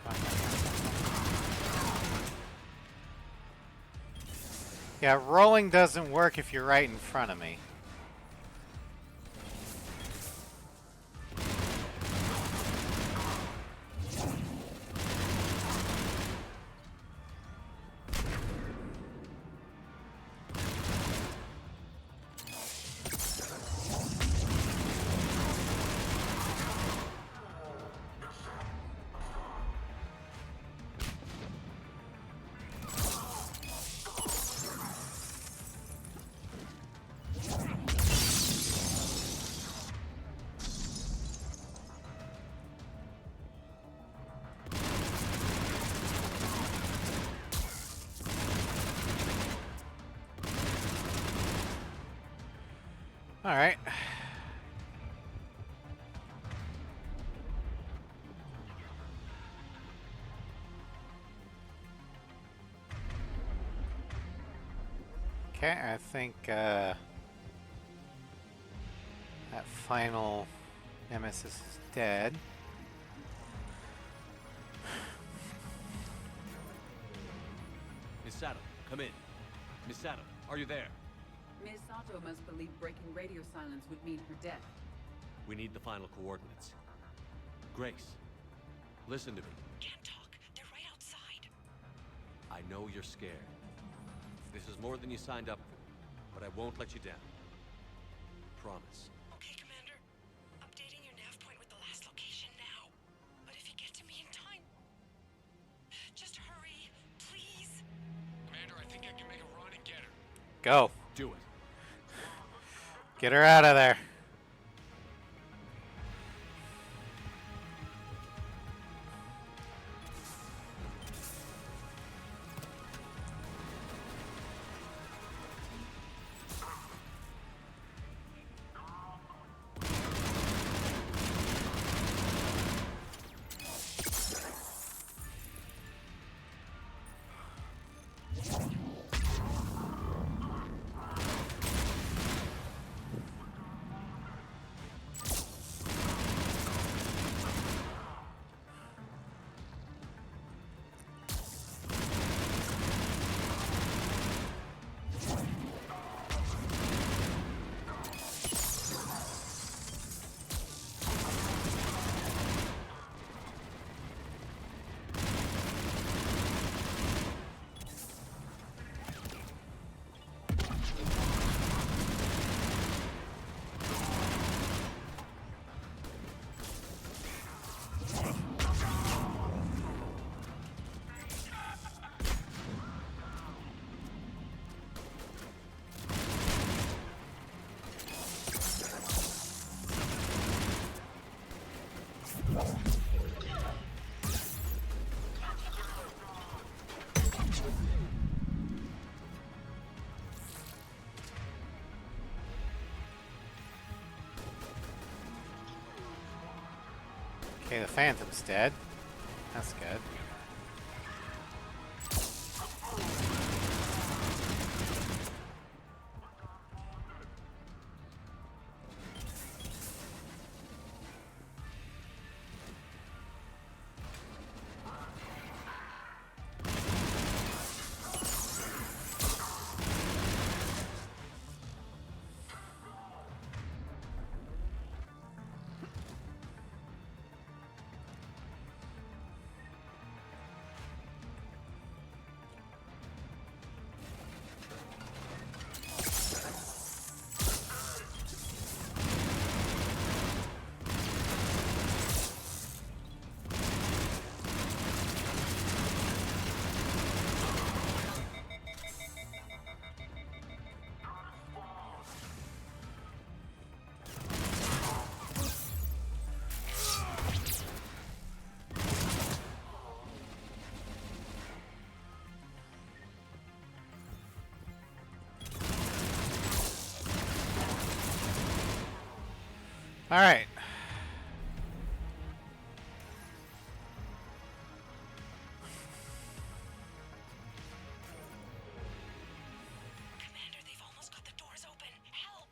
on. Yeah, rolling doesn't work if you're right in front of me. All right. Okay, I think that final nemesis is dead. Miss Sato, come in. Miss Sato, are you there? Ms. Sato must believe breaking radio silence would mean her death. We need the final coordinates. Grace, listen to me. Can't talk. They're right outside. I know you're scared. This is more than you signed up for, but I won't let you down. Promise. Okay, Commander. Updating your nav point with the last location now. But if you get to me in time... Just hurry, please. Commander, I think I can make a run and get her. Go. Do it. Get her out of there. Okay, the Phantom's dead. That's good. All right. Commander, they've almost got the doors open. Help!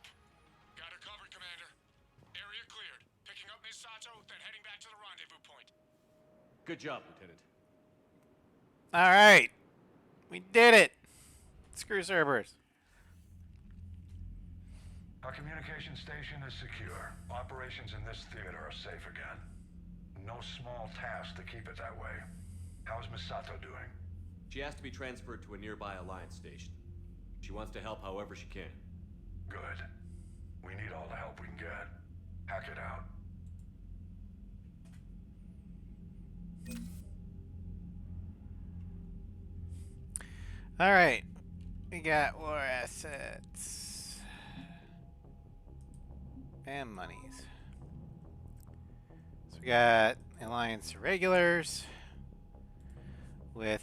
Got her covered, Commander. Area cleared. Picking up Miss Sato, then heading back to the rendezvous point. Good job, Lieutenant. All right. We did it. Screw Cerberus. Our communication station is secure. Operations in this theater are safe again. No small task to keep it that way. How's Miss Sato doing? She has to be transferred to a nearby Alliance station. She wants to help however she can. Good. We need all the help we can get. Hack it out. All right. We got war assets. And monies. So we got Alliance Irregulars with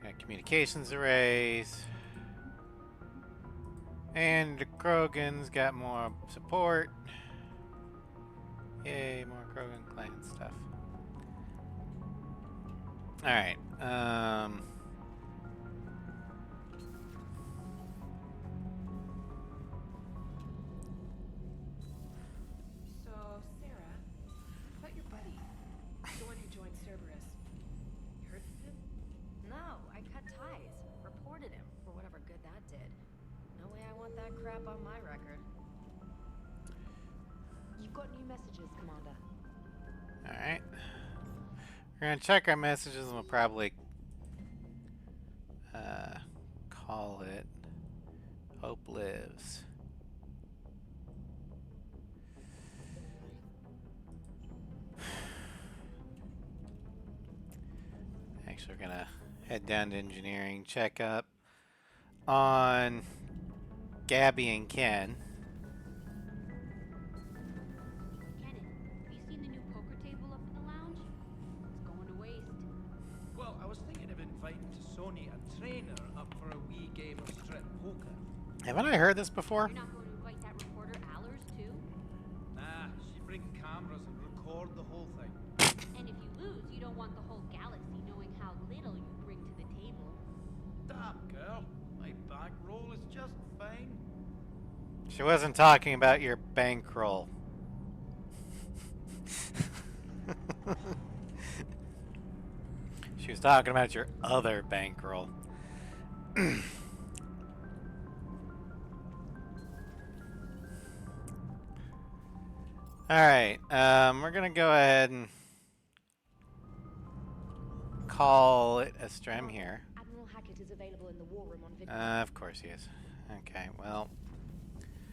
got communications arrays. And the Krogans got more support. Yay, more Krogan clan stuff. Alright, So, Sarah, about your buddy, the one who joined Cerberus. You heard from him? No, I cut ties. Reported him for whatever good that did. No way I want that crap on my record. You've got new messages, Commander. alright. We're gonna check our messages and we'll probably call it Hope Lives. Actually, we're gonna head down to engineering, check up on Gabby and Ken. Kennan, have you seen the new poker table up in the lounge? It's going to waste. Well, I was thinking of inviting Sony a trainer up for a wee game of strip poker. Haven't I heard this before? You're not going to invite that reporter Allers too? Nah, she'd bring cameras and record the whole thing. And if you lose, you don't want the whole galaxy knowing how little you bring to the table. Damn, girl. My bankroll is just fine. She wasn't talking about your bankroll. She was talking about your other bankroll. Alright, we're gonna go ahead and call it a Strem here. Admiral Hackett is available in the war room on video. Of course he is. Okay, well,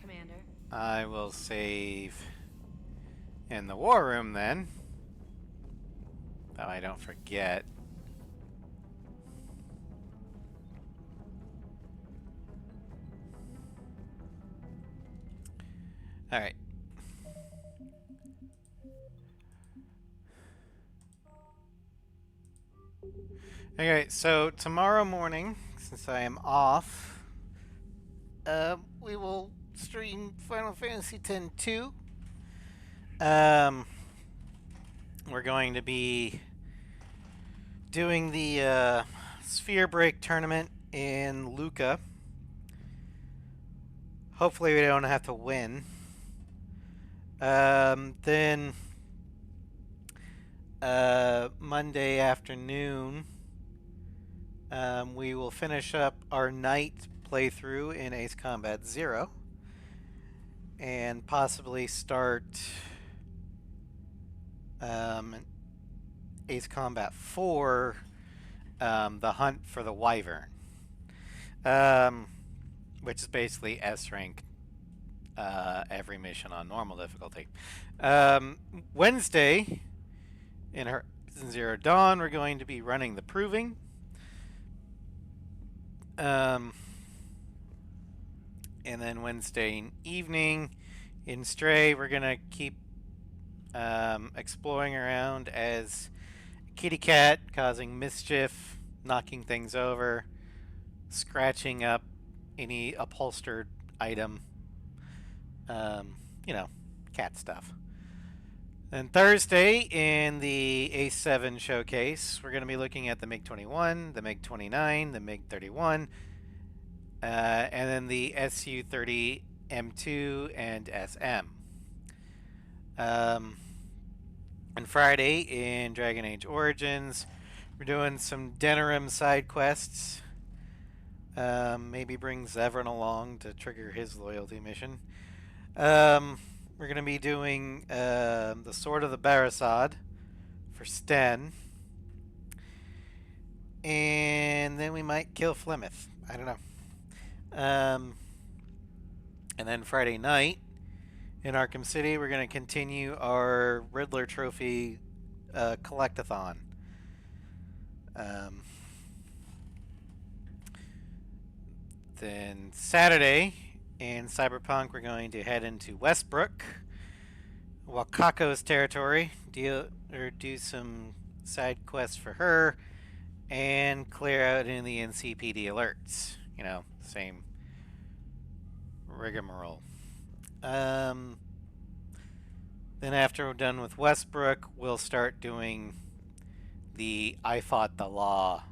Commander. I will save in the war room then. That I don't forget. Alright. Okay, so tomorrow morning, since I am off, we will stream Final Fantasy X-2. We're going to be doing the Sphere Break tournament in Luca. Hopefully we don't have to win. Then Monday afternoon, we will finish up our night playthrough in Ace Combat 0 and possibly start Ace Combat 4, the Hunt for the Wyvern, which is basically S rank every mission on normal difficulty. Wednesday, in Horizon Zero Dawn, we're going to be running the Proving. And then Wednesday evening in Stray, we're going to keep exploring around as kitty cat, causing mischief, knocking things over, scratching up any upholstered item. You know, cat stuff. Then Thursday in the A7 showcase, we're going to be looking at the MiG-21, the MiG-29, the MiG-31, and then the Su-30 M2 and SM. And Friday in Dragon Age Origins, we're doing some Denerim side quests. Maybe bring Zevran along to trigger his loyalty mission. We're going to be doing the Sword of the Barasad for Sten. And then we might kill Flemeth. I don't know. And then Friday night in Arkham City, we're going to continue our Riddler Trophy collectathon. Then Saturday in Cyberpunk, we're going to head into Westbrook, Wakako's territory, do some side quests for her, and clear out any of the NCPD alerts. You know, same rigmarole. Then after we're done with Westbrook, we'll start doing the I Fought the Law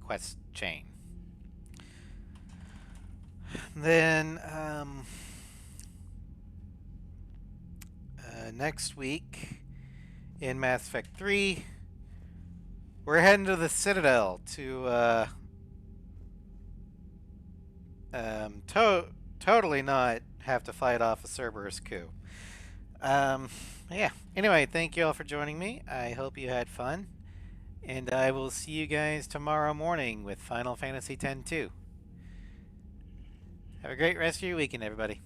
quest chain. Then next week in Mass Effect 3, we're heading to the Citadel to totally not have to fight off a Cerberus coup. Yeah. Anyway, thank you all for joining me. I hope you had fun. And I will see you guys tomorrow morning with Final Fantasy X-2. Have a great rest of your weekend, everybody.